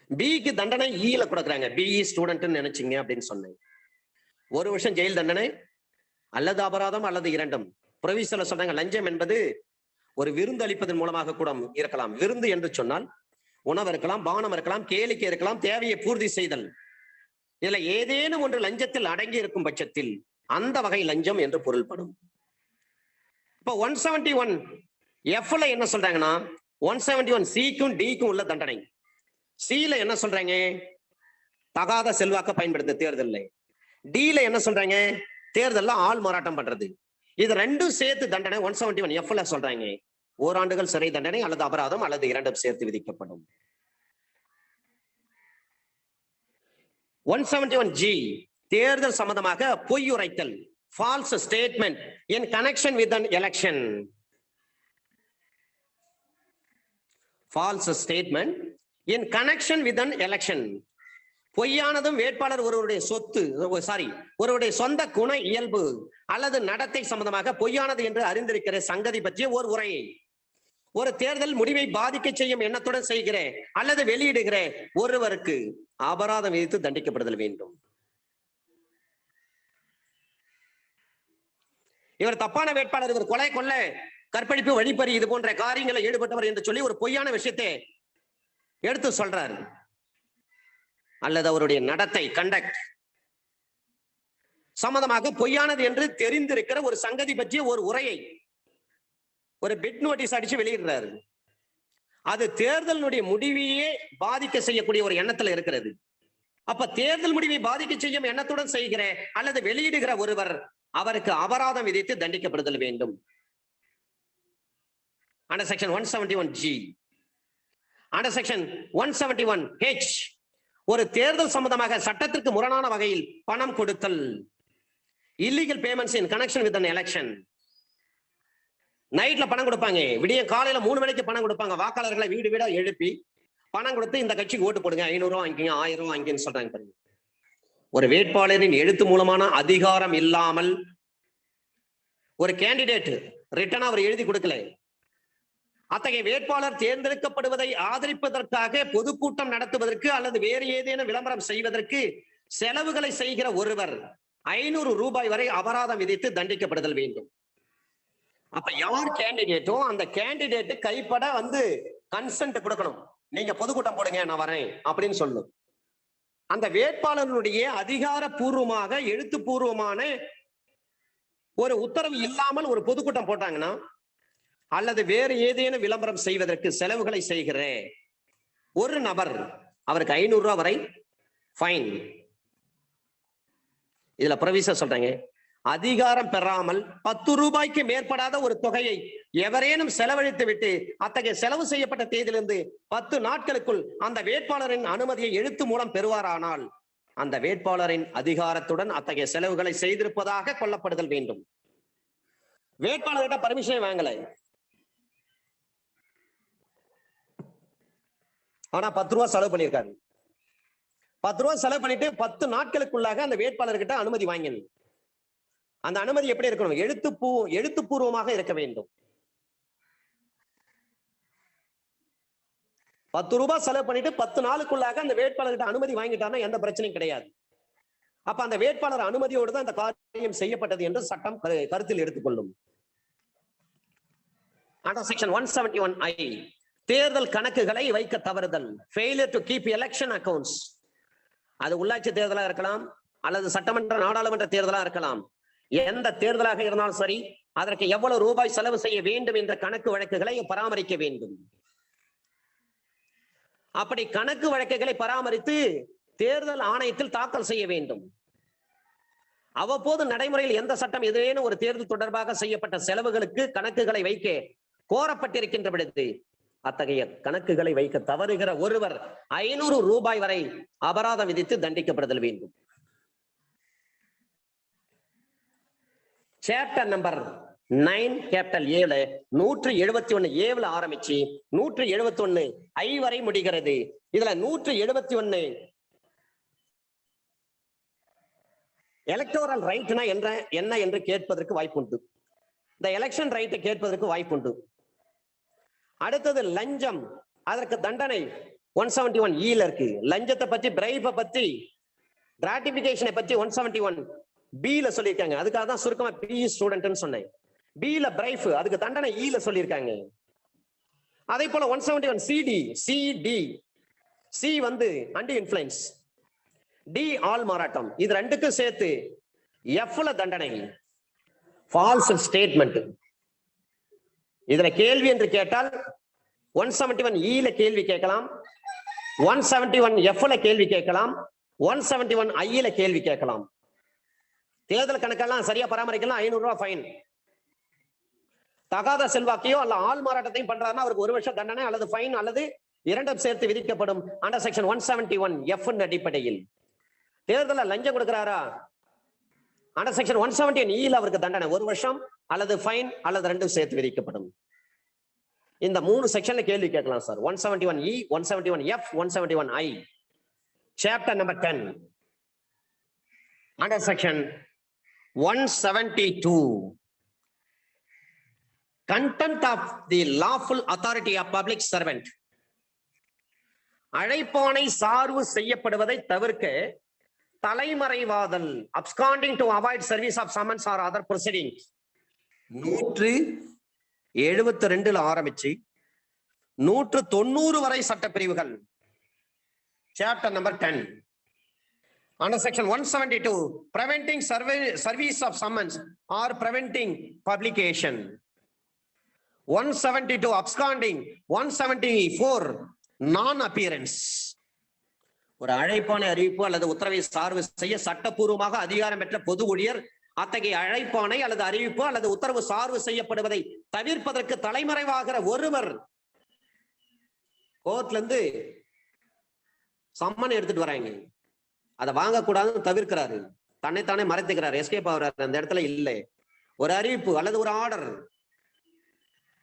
பிக்கு தண்டனை ஈல கொடுக்குறாங்க. பிஇ ஸ்டூடெண்ட் நினைச்சீங்க அப்படின்னு சொன்னேன். 1 வருஷம் ஜெயில் தண்டனை அல்லது அபராதம் அல்லது இரண்டும். ப்ரொவிஷன்ல சொன்னாங்க லஞ்சம் என்பது ஒரு விருந்து அளிப்பதன் மூலமாக கூட இருக்கலாம். விருந்து என்று சொன்னால் உணவு இருக்கலாம், பானம் இருக்கலாம், கேளிக்கை இருக்கலாம், தேவையை பூர்த்தி செய்தல். இதுல ஏதேனும் ஒன்று லஞ்சத்தில் அடங்கி இருக்கும் பட்சத்தில் அந்த வகை லஞ்சம் என்று பொருள்படும். இப்ப 171Fல என்ன சொல்றாங்கன்னா 171Cக்கும் Dக்கும் உள்ள தண்டனை. Cல என்ன சொல்றாங்க? தகாத செல்வாக்க பயன்படுத்த தேர்தல்ல. Dல என்ன சொல்றாங்க? தேர்தல்ல ஆள் மாறாட்டம் பண்றது. இது ரெண்டும் சேர்த்து தண்டனை 171Fல சொல்றாங்க. ஓராண்டுகள் சிறை தண்டனை அல்லது அபராதம் அல்லது இரண்டும் சேர்த்து விதிக்கப்படும். 171G தேர்தல் சம்பந்தமாக பொய் உரைத்தல், false statement in connection with an election. False statement in connection with an election. பொய்யானதும் வேட்பாளர் ஒருவருடைய ஒருவருடைய சொந்த குண இயல்பு அல்லது நடத்தை சம்பந்தமாக பொய்யானது என்று அறிந்திருக்கிற சங்கதி பற்றிய ஒரு உரையை ஒரு தேர்தல் முடிவை பாதிக்க செய்யும் எண்ணத்துடன் செய்கிற அல்லது வெளியிடுகிற ஒருவருக்கு அபராதம் விதித்து தண்டிக்கப்படுதல் வேண்டும். இவர் தப்பான வேட்பாளர், இவர் கொலை, கொள்ள, கற்பழிப்பு, வழிப்பறி இது போன்ற காரியங்களில் ஈடுபட்டவர் என்று சொல்லி ஒரு பொய்யான விஷயத்தை எடுத்து சொல்றாரு. அல்லது அவருடைய நடத்தை கண்டக்ட் சம்பந்தமாக பொய்யானது என்று தெரிந்திருக்கிற ஒரு சங்கதி பற்றிய ஒரு உரையை ஒரு பிட் நோட்டீஸ் அடிச்சு வெளியிடுறாரு. அது தேர்தலினுடைய முடிவையே பாதிக்க செய்யக்கூடிய ஒரு எண்ணத்துல இருக்கிறது. அப்ப தேர்தல் முடிவை பாதிக்க செய்யும் எண்ணத்துடன் செய்கிற அல்லது வெளியிடுகிற ஒருவர் அவருக்கு அபராதம் விதித்து தண்டிக்கப்படுதல் வேண்டும். Under section 171G, under section 171H, ஒரு தேர்தல் சம்பந்தமாக சட்டத்திற்கு முரணான வகையில் பணம் கொடுத்தல், illegal payments in connection with an election. நைட்ல பணம் கொடுப்பாங்க, விடிய காலையில 3 மணிக்கு பணம் கொடுப்பாங்க, வாக்காளர்களை வீடு வீடா எழுப்பி பணம் கொடுத்து இந்த கட்சிக்கு ஓட்டு போடுங்க, 500 ரூபாய் வாங்கிங்க, 1000 ரூபாய் வாங்கின்னு சொல்றாங்க பாருங்க. ஒரு வேட்பாளரின் எழுத்து மூலமான அதிகாரம் இல்லாமல் ஒரு கேண்டிடேட் ரிட்டனா அவர் எழுதி கொடுக்கல. அத்தகைய வேட்பாளர் தேர்ந்தெடுக்கப்படுவதை ஆதரிப்பதற்காக பொதுக்கூட்டம் நடத்துவதற்கு அல்லது வேறு ஏதேனும் விளம்பரம் செய்வதற்கு செலவுகளை செய்கிற ஒருவர் 500 ரூபாய் வரை அபராதம் விதித்து தண்டிக்கப்படுதல் வேண்டும். அப்ப யார் கேண்டிடேட்டோ அந்த கேண்டிடேட் கைப்பட வந்து கன்சென்ட் கொடுக்கணும். நீங்க பொதுக்கூட்டம் போடுங்க, நான் வரேன் அப்படின்னு சொல்லணும். அந்த வேட்பாளருடைய அதிகாரப்பூர்வமாக எழுத்துப்பூர்வமான ஒரு உத்தரவு இல்லாமல் ஒரு பொதுக்கூட்டம் போட்டாங்கன்னா அல்லது வேறு ஏதேனும் விளம்பரம் செய்வதற்கு செலவுகளை செய்கிற ஒரு நபர் அவருக்கு 500 ரூபாய் வரை ஃபைன். இதுல ப்ரொவிஷன் சொல்றாங்க, அதிகாரம் பெறாமல் 10 ரூபாய்க்கு மேற்படாத ஒரு தொகையை எவரேனும் செலவழித்து விட்டு அத்தகைய செலவு செய்யப்பட்ட தேதியிலிருந்து 10 நாட்களுக்குள் அந்த வேட்பாளரின் அனுமதியை எழுத்து மூலம் பெறுவாரானால் அந்த வேட்பாளரின் அதிகாரத்துடன் அத்தகைய செலவுகளை செய்திருப்பதாக கொள்ளப்படுதல் வேண்டும். வேட்பாளர்கிட்ட பர்மிஷன் வாங்கல, ஆனா 10 ரூபாய் செலவு பண்ணியிருக்காரு. 10 ரூபாய் செலவு பண்ணிட்டு 10 நாட்களுக்குள்ளாக அந்த வேட்பாளர்கிட்ட அனுமதி வாங்கணும். அந்த அனுமதி எப்படி இருக்கணும்? எழுத்துப்பூர்வமாக இருக்க வேண்டும். 10 ரூபாய் செலவு பண்ணிட்டு 10 நாளுக்குள்ளாக அந்த வேட்பாளர்கிட்ட அனுமதி வாங்கிட்டாருன்னா எந்த பிரச்சனையும் கிடையாது. அப்ப அந்த வேட்பாளர் அனுமதியோடு தான் அந்த காரியம் செய்யப்பட்டது என்று சட்டம் கருத்தில் எடுத்துக்கொள்ளும். அண்டர் செக்ஷன் 171I, தேர்தல் கணக்குகளை வைக்க தவறுதல், failure to keep election accounts. அது உள்ளாட்சி தேர்தலா இருக்கலாம் அல்லது சட்டமன்ற நாடாளுமன்ற தேர்தலா இருக்கலாம். எந்த தேர்தலாக இருந்தாலும் சரி, அதற்கு எவ்வளவு ரூபாய் செலவு செய்ய வேண்டும் என்ற கணக்கு வழக்குகளை பராமரிக்க வேண்டும். அப்படி கணக்கு வழக்குகளை பராமரித்து தேர்தல் ஆணையத்தில் தாக்கல் செய்ய வேண்டும். அவ்வப்போது நடைமுறையில் எந்த சட்டம் ஏதேனும் ஒரு தேர்தல் தொடர்பாக செய்யப்பட்ட செலவுகளுக்கு கணக்குகளை வைக்க கோரப்பட்டிருக்கின்ற பொழுது அத்தகைய கணக்குகளை வைக்க தவறுகிற ஒருவர் 500 ரூபாய் வரை அபராதம் விதித்து தண்டிக்கப்படுதல் வேண்டும். சாப்டர் நம்பர் 9 கேபிட்டல் ஏல 171A ஆரம்பிச்சு 171I வரை முடிகிறது. இதுல 171 எலக்டோரல் ரைட்னா என்ன என்று கேட்பதற்கு வாய்ப்புண்டு. இந்த எலெக்ஷன் ரைட்டை கேட்பதற்கு வாய்ப்புண்டு. அடுத்தது லஞ்சம், அதற்கு தண்டனை 171E இருக்கு. லஞ்சத்தை பத்தி, பிரைப்பை பத்தி, கிராட்டிபிகேஷனை பத்தி 171B சொல்லியிருக்காங்க. அதுக்காக தான் சுருக்கமா பி ஸ்டூடெண்ட்னு சொன்னேன். B பிரைப், அதுக்கு தண்டனை E சொல்லியிருக்காங்க. அதே போல 171CD, C வந்து அண்டி இன்ஃப்ளூயன்ஸ், D ஆல் மாறாட்டம். இது ரெண்டுக்கும் சேர்த்து F தண்டனை ஃபால்ஸ் ஸ்டேட்மெண்ட். இதுல கேள்வி என்று கேட்டால் 171E கேள்வி கேட்கலாம், 171F கேள்வி கேட்கலாம், 171I கேள்வி கேட்கலாம். தேர்தல் கணக்கெல்லாம் சரியா பராமரிக்கலாம், 500 ரூபாய் ஃபைன். தகாத செல்வாக்கையோ அல்ல ஆள் மாறாட்டத்தையும் பண்றாருன்னா அவருக்கு 1 வருஷம் தண்டனை அல்லது ஃபைன் அல்லது இரண்டும் சேர்த்து விதிக்கப்படும் அண்டர் செக்ஷன் 171F அடிப்படையில். தேர்தலில் லஞ்சம் கொடுக்கிறாரா, அண்டர் செக்ஷன் 171E அவருக்கு தண்டனை 1 வருஷம் அல்லது ஃபைன் அல்லது ரெண்டும் சேர்த்து விதிக்கப்படும். இந்த 3 செக்ஷன்ல கேள்வி கேட்கலாம் sir. 171E, 171F, 171I. Chapter number 10 under section 172, contempt of the lawful authority of public servant. அழைப்பானை சார்பு செய்யப்படுவதை தவிர்க்க தலைமறைவாதல், absconding to avoid service of summons or other proceedings. 172 ஆரம்பிச்சு 190 வரை சட்ட பிரிவுகள். Chapter number 10 Under section 172, preventing service of summons or preventing publication. 172, absconding. 174, non-appearance. ஒரு அழைப்பானை அறிவிப்பு அல்லது உத்தரவை சார்பு செய்ய சட்டப்பூர்வமாக அதிகாரம் பெற்ற பொது ஊழியர் அத்தகைய அழைப்பானை அல்லது அறிவிப்பு அல்லது உத்தரவு சார்பு செய்யப்படுவதை தவிர்ப்பதற்கு தலைமறைவாகிற ஒருவர் கோர்ட்ல இருந்து சம்மன் எடுத்துட்டு வராங்க, அதை வாங்கக்கூடாதுன்னு தவிர்க்கிறாரு, தன்னைத்தானே மறைத்துக்கிறார், எஸ்கேப் ஆகிறார், அந்த இடத்துல இல்லை. ஒரு அறிவிப்பு அல்லது ஒரு ஆர்டர்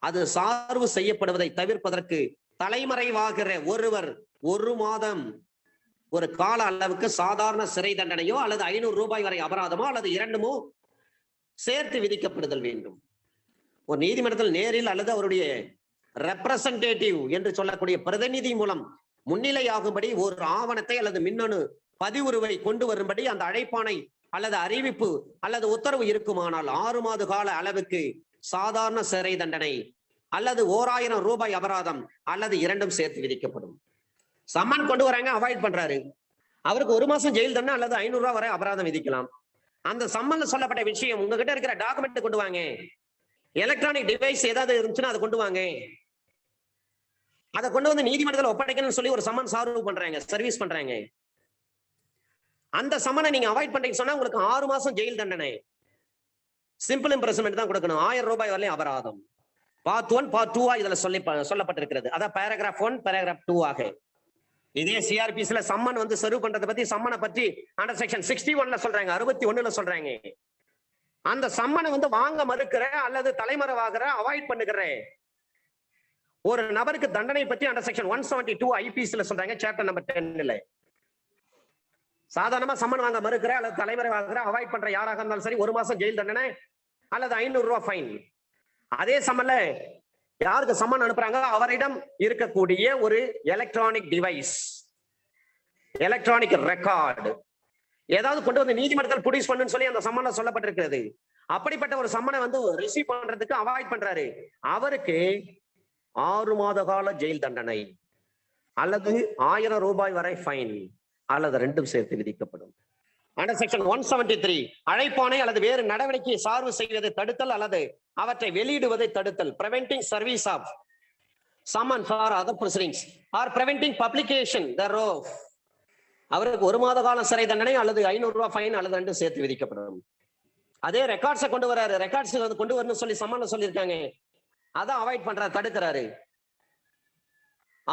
அது சார்பு செய்யப்படுவதை தவிர்ப்பதற்கு தலைமறைவாகிற ஒருவர் 1 மாதம் ஒரு கால அளவுக்கு சாதாரண சிறை தண்டனையோ அல்லது 500 ரூபாய் வரை அபராதமோ அல்லது 2மோ சேர்த்து விதிக்கப்படுதல் வேண்டும். ஒரு நீதிமன்றத்தில் நேரில் அல்லது அவருடைய ரெப்ரசன்டேட்டிவ் என்று சொல்லக்கூடிய பிரதிநிதி மூலம் முன்னிலையாகும்படி ஒரு ஆவணத்தை அல்லது மின்னணு பதிவுருவை கொண்டு வரும்படி அந்த அழைப்பானை அல்லது அறிவிப்பு அல்லது உத்தரவு இருக்குமானால் 6 மாத கால அளவுக்கு சாதாரண சிறை தண்டனை அல்லது 1000 ரூபாய் அபராதம் அல்லது 2ம் சேர்த்து விதிக்கப்படும். சம்மன் கொண்டு வராங்க, அவாய்ட் பண்றாரு, அவருக்கு 1 மாசம் ஜெயில் தண்டனை அல்லது 500 ரூபாய் வரை அபராதம் விதிக்கலாம். அந்த சம்மன்ல சொல்லப்பட்ட விஷயம் உங்ககிட்ட இருக்கிற டாக்குமெண்ட் கொண்டு வாங்க, எலக்ட்ரானிக் டிவைஸ் ஏதாவது இருந்துச்சுன்னா அதை கொண்டு வாங்க, அதை கொண்டு வந்து நீதிமன்றத்தில் ஒப்படைக்கணும்னு சொல்லி ஒரு சம்மன் சார்பு பண்றாங்க, சர்வீஸ் பண்றாங்க. அந்த சம்மனை நீங்க அவாய்ட் பண்றீங்க சொன்னா உங்களுக்கு 6 மாசம் ஜெயில் தண்டனை, சிம்பிள் இம்ப்ரெஸ்மெண்ட் தான் கொடுக்கணும், 1000 ரூபாய் வரையும் அபராதம். பார்ட் 1 பார்ட் 2 இதுல சொல்லப்பட்டிருக்கிறது. அதான் paragraph 1 paragraph 2 ஆக. இதே சிஆர்பிஸ்ல சம்மன் வந்து சர்வ் பண்றதை பத்தி சம்மனை பற்றி அண்டர் செக்ஷன் 61ல சொல்றாங்க, 61ல சொல்றாங்க. அந்த சம்மனை வந்து வாங்க மறுக்கிற அல்லது தலைமறைவாகிற அவாய்ட் பண்ணுகிற ஒரு நபருக்கு தண்டனை பற்றி அண்டர் செக்ஷன் 172 ஐபிசில சொல்றாங்க, சாப்டர் நம்பர் 10ல. சாதாரணமா சம்மன் வாங்க மறுக்கிற அல்லது தலைமறைவாகிற அவாய்ட் பண்ற யாராக இருந்தாலும் சரி 1 மாசம் ஜெயில் தண்டனை அல்லது 500 ரூபாய் ஃபைன். அதே சம்மன்ல யாருக்கு சம்மன் அனுப்புறாங்க அவரிடம் இருக்கக்கூடிய ஒரு எலக்ட்ரானிக் டிவைஸ், எலக்ட்ரானிக் ரெக்கார்டு ஏதாவது கொண்டு வந்து நீதிமன்றத்தில் ப்ரொடியூஸ் பண்ணுன்னு சொல்லி அந்த சம்மன்ல சொல்லப்பட்டிருக்கிறது. அப்படிப்பட்ட ஒரு சம்மனை வந்து ரிசீவ் பண்றதுக்கு அவாய்ட் பண்றாரு, அவருக்கு 6 மாத கால ஜெயில் தண்டனை அல்லது 1000 ரூபாய் வரை ஃபைன் அல்லது 2ம் சேர்த்து விதிக்கப்படும். அண்டர் செக்ஷன் 173 அழைப்பானை அல்லது வேறு நடவடிக்கையை சார்பு செய்வதை தடுத்தல் அல்லது அவற்றை வெளியிடுவதை தடுத்தல், preventing service of summon for other proceedings or preventing publication thereof. அவருக்கு 1 மாத காலம் சிறை தண்டனை அல்லது 500 ரூபாய் ஃபைன் அல்லது 2ம் சேர்த்து விதிக்கப்படும். அதே ரெக்கார்ட்ஸை கொண்டு வராரு, ரெக்கார்ட்ஸ் வந்து கொண்டு வரணும்னு சொல்லி சம்மன்ல சொல்லியிருக்காங்க, அதான் அவாய்ட் பண்றாரு, தடுக்கிறாரு,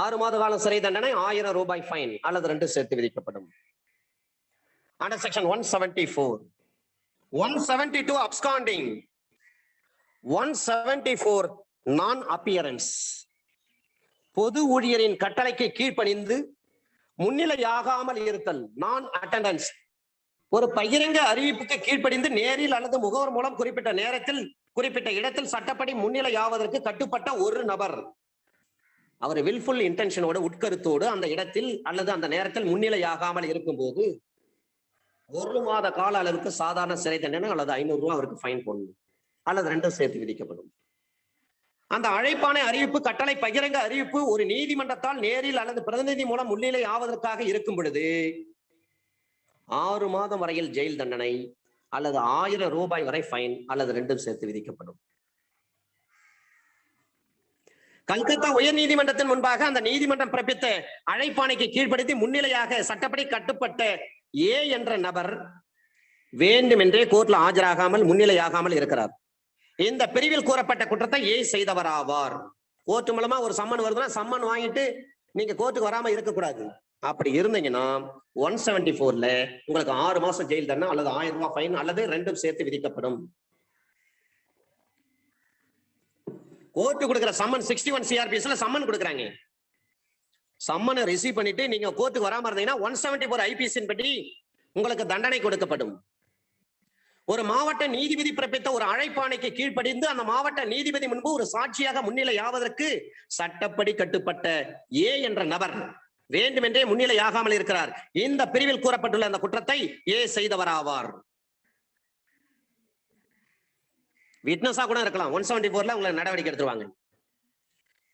6 மாத காலம் சிறை தண்டனை 1000 ரூபாய் ஃபைன் அல்லது 2ம் சேர்த்து விதிக்கப்படும். Under section 174, 172 absconding, 174 non-appearance. பொது ஊழியரின் கட்டளைக்கு கீழ்ப்பணிந்து முன்னிலையாகாமல் இருத்தல், நான் அட்டெண்டன்ஸ். ஒரு பகிரங்க அறிவிப்புக்கு கீழ்ப்படிந்து நேரில் அல்லது முகவர் மூலம் குறிப்பிட்ட நேரத்தில் குறிப்பிட்ட இடத்தில் சட்டப்படி முன்னிலையாவதற்கு கட்டுப்பட்ட ஒரு நபர், அவர் வில்ஃபுல் இன்டென்ஷனோட உட்கருத்தோடு அந்த இடத்தில் அல்லது அந்த நேரத்தில் முன்னிலையாகாமல் இருக்கும் போது 1 மாத கால அளவுக்கு சாதாரண சிறை தண்டனை அல்லது 500 ரூபாய் அவருக்கு ஃபைன் போடணும் அல்லது 2ம் சேர்த்து விதிக்கப்படும். அந்த அழைப்பானை அறிவிப்பு கட்டளை பகிரங்க அறிவிப்பு ஒரு நீதிமன்றத்தால் நேரில் அல்லது பிரதிநிதி மூலம் முன்னிலை ஆவதற்காக இருக்கும் பொழுது 6 மாதம் வரையில் ஜெயில் தண்டனை அல்லது 1000 ரூபாய் வரை ஃபைன் அல்லது 2ம் சேர்த்து விதிக்கப்படும். கல்கத்தா உயர் நீதிமன்றத்தின் முன்பாக அந்த நீதிமன்றம் பிறப்பித்த அழைப்பானைக்கு கீழ்ப்படுத்தி முன்னிலையாக சட்டப்படி கட்டுப்பட்ட ஏ என்ற நபர் வேண்டுமென்றே கோர்ட்ல ஆஜராகாமல் முன்னிலையாகாமல் இருக்கிறார். இந்த பிரிவில் கூறப்பட்ட குற்றத்தை ஏ செய்தவராவார். கோர்ட் மூலமா ஒரு சம்மன் வருதுன்னா சம்மன் வாங்கிட்டு நீங்க கோர்ட்டுக்கு வராம இருக்கக்கூடாது. அப்படி இருந்தீங்கன்னா 174ல உங்களுக்கு 6 மாசம் ஜெயில் தண்டனை அல்லது 1000 ரூபாய் ஃபைன் அல்லது 2ம் சேர்த்து விதிக்கப்படும். கோர்ட்டு கொடுக்கிற சம்மன் 61 சிஆர்பிஎஸ்ல சம்மன் கொடுக்குறாங்க. சம்மனை ரிசீவ் பண்ணிட்டு நீங்க கோர்ட்டுக்கு வராம இருந்தீங்கன்னா 174 ஐபிஎஸ் படி உங்களுக்கு தண்டனை கொடுக்கப்படும். ஒரு மாவட்ட நீதிபதி பிறப்பித்த ஒரு அழைப்பாணைக்கு கீழ்ப்படிந்து அந்த மாவட்ட நீதிபதி முன்பு ஒரு சாட்சியாக முன்னிலையாவதற்கு சட்டப்படி கட்டுப்பட்ட ஏ என்ற நபர் வேண்டுமென்றே முன்னிலையாகாமல் இருக்கிறார். இந்த பிரிவில் கூறப்பட்டுள்ள அந்த குற்றத்தை ஏ செய்தவராவார். விட்னஸா கூட இருக்கலாம். 174ல உங்களை நடவடிக்கை எடுத்துருவாங்க.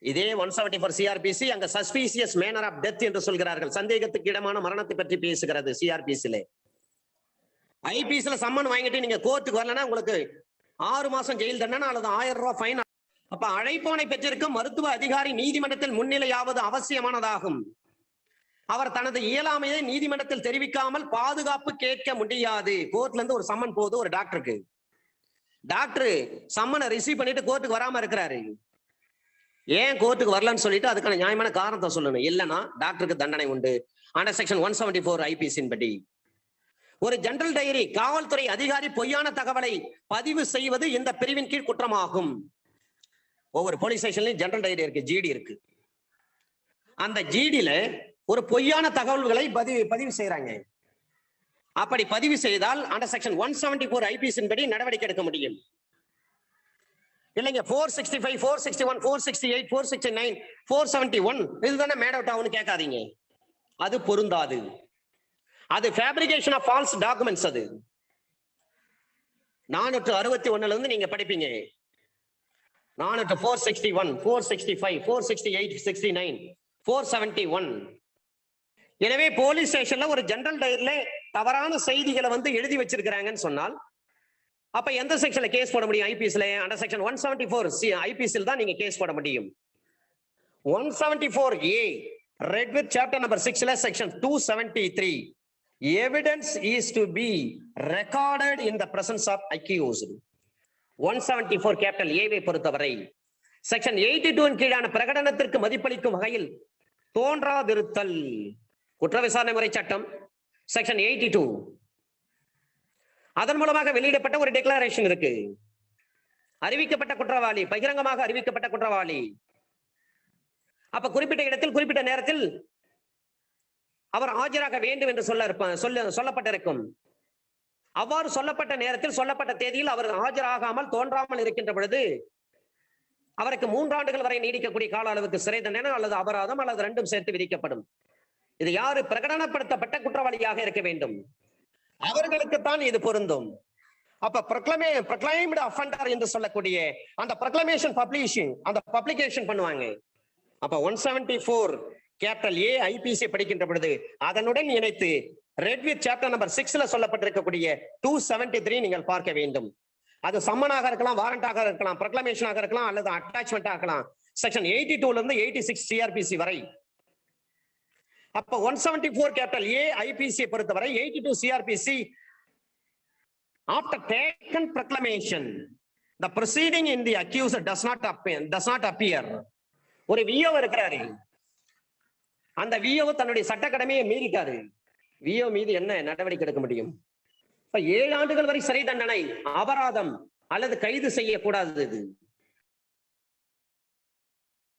இதே 174 சிஆர்பிசி அங்க சஸ்பீசியஸ் மேனர் ஆஃப் டெத் என்று சொல்கிறார்கள். சந்தேகத்துக்கு இடமான மரணத்தை பற்றி பேசுகிறது சிஆர்பிசிலே. ஐபிஎஸ்ல சம்மன் வாங்கிட்டு நீங்க கோர்ட்டுக்கு வரலன்னா உங்களுக்கு 6 மாசம் ஜெயில் தண்டனை அல்லது 1000 ரூபாய் ஃபைன். அப்ப அழைப்பானை பெற்றிருக்கும் மருத்துவ அதிகாரி நீதிமன்றத்தில் முன்னிலையாவது அவசியமானதாகும். அவர் தனது இயலாமையை நீதிமன்றத்தில் தெரிவிக்காமல் பாதுகாப்பு கேட்க முடியாது. கோர்ட்ல இருந்து ஒரு சம்மன் போகுது ஒரு டாக்டருக்கு. டாக்டர் சம்மனை ரிசீவ் பண்ணிட்டு கோர்ட்டுக்கு வராம இருக்கிறாரு. ஏன் கோர்ட்டுக்கு வரலன்னு சொல்லிட்டு அதுக்கான நியாயமான காரணத்தை சொல்லணும். இல்லைன்னா டாக்டருக்கு தண்டனை உண்டு. அண்டர் செக்ஷன் 174 ஐபிசியின் படி. ஒரு ஜெனரல் டைரி காவல்துறை அதிகாரி பொய்யான தகவலை பதிவு செய்வது இந்த பிரிவின் கீழ் குற்றமாகும். ஒவ்வொரு போலீஸ் ஸ்டேஷன்லயும் ஜெனரல் டைரி இருக்கு, ஜிடி இருக்கு. அந்த ஜிடில ஒரு பொய்யான தகவல்களை பதிவு செய்யறாங்க. அப்படி பதிவு செய்தால் அண்டர் செக்ஷன் 174 ஐபிசியின் படி நடவடிக்கை எடுக்க முடியும். இல்லைங்க 465, 461, 468, 469, 471 இதுதானே மேட் அவுட் ஆகும்னு கேட்காதீங்க. அது பொருந்தாது. அது ஃபேப்ரிகேஷன் ஆஃப் ஃபால்ஸ் டாக்குமெண்ட்ஸ். அது 461 இருந்து நீங்க படிப்பீங்க. 461, 465, 468, 69, 471. எனவே போலீஸ் ஸ்டேஷன்ல ஒரு ஜெனரல் டைரியில தவறான செய்திகளை எழுதி வச்சிருக்கிறாங்கன்னு சொன்னால் அப்ப எந்த செக்ஷன்ல கேஸ் போட முடியும்? ஐபிஎஸ்ல அண்டர் செக்ஷன் 174 ஐபிஎஸ்ல தான் நீங்க கேஸ் போட முடியும். 174A read with chapter number 6 section 273 evidence is to be recorded in the presence of accused. 174 capital A வை பொறுத்தவரை செக்ஷன் 82 கீழான பிரகடனத்திற்கு மதிப்பளிக்கும் வகையில் தோன்றாதிருத்தல் குற்ற விசாரணை முறை சட்டம் செக்ஷன் 82. அதன் மூலமாக வெளியிடப்பட்ட ஒரு டிக்ளரேஷன் இருக்கு. அறிவிக்கப்பட்ட குற்றவாளி, பகிரங்கமாக அறிவிக்கப்பட்ட குற்றவாளி. அப்ப குறிப்பிட்ட இடத்தில் குறிப்பிட்ட நேரத்தில் அவர் ஆஜராக வேண்டும் என்று சொல்லப்பட்டிருக்கும். அவ்வாறு சொல்லப்பட்ட நேரத்தில் சொல்லப்பட்ட தேதியில் அவர் ஆஜராகாமல் தோன்றாமல் இருக்கின்ற பொழுது அவருக்கு 3 ஆண்டுகள் வரை நீடிக்கக்கூடிய கால அளவுக்கு சிறை தண்டனை அல்லது அபராதம் அல்லது ரெண்டும் சேர்த்து விதிக்கப்படும். இது யாரு? பிரகடனப்படுத்தப்பட்ட குற்றவாளியாக இருக்க வேண்டும். அவர்களுக்குத்தான் இது பொருந்தும். அப்ப proclaimed offender என்று சொல்லக்கூடிய அந்த proclamation publishing அந்த பப்ளிகேஷன் பண்ணுவாங்க. அப்ப 174 கேபிட்டல் A ஐபிசி படிக்கின்ற பொழுது அதனுடன் இணைத்து ரெட் வித் சாப்டர் நம்பர் 6ல சொல்லப்பட்டிருக்கக்கூடிய 273 நீங்கள் பார்க்க வேண்டும். அது சம்மனாக இருக்கலாம், வாரண்டாக இருக்கலாம், ப்ரொக்ளமேஷனாக இருக்கலாம் அல்லது அட்டாச்மெண்ட் ஆகலாம். செக்ஷன் 82ல இருந்து 86 சிஆர்பிசி வரை. அப்ப 174 கேபிட்டல் A ஐபிசி பொறுத்தவரை 82 CrPC after taken proclamation the proceeding in the accused does not appear. ஒரு விஓ இருக்கிறாரு. அந்த விஓ தன்னுடைய சட்ட கடமையை மீறிட்டாரு. விஓ மீது என்ன நடவடிக்கை எடுக்க முடியும்? 7 ஆண்டுகள் வரை சிறை தண்டனை, அபராதம் அல்லது கைது செய்யக்கூடாது.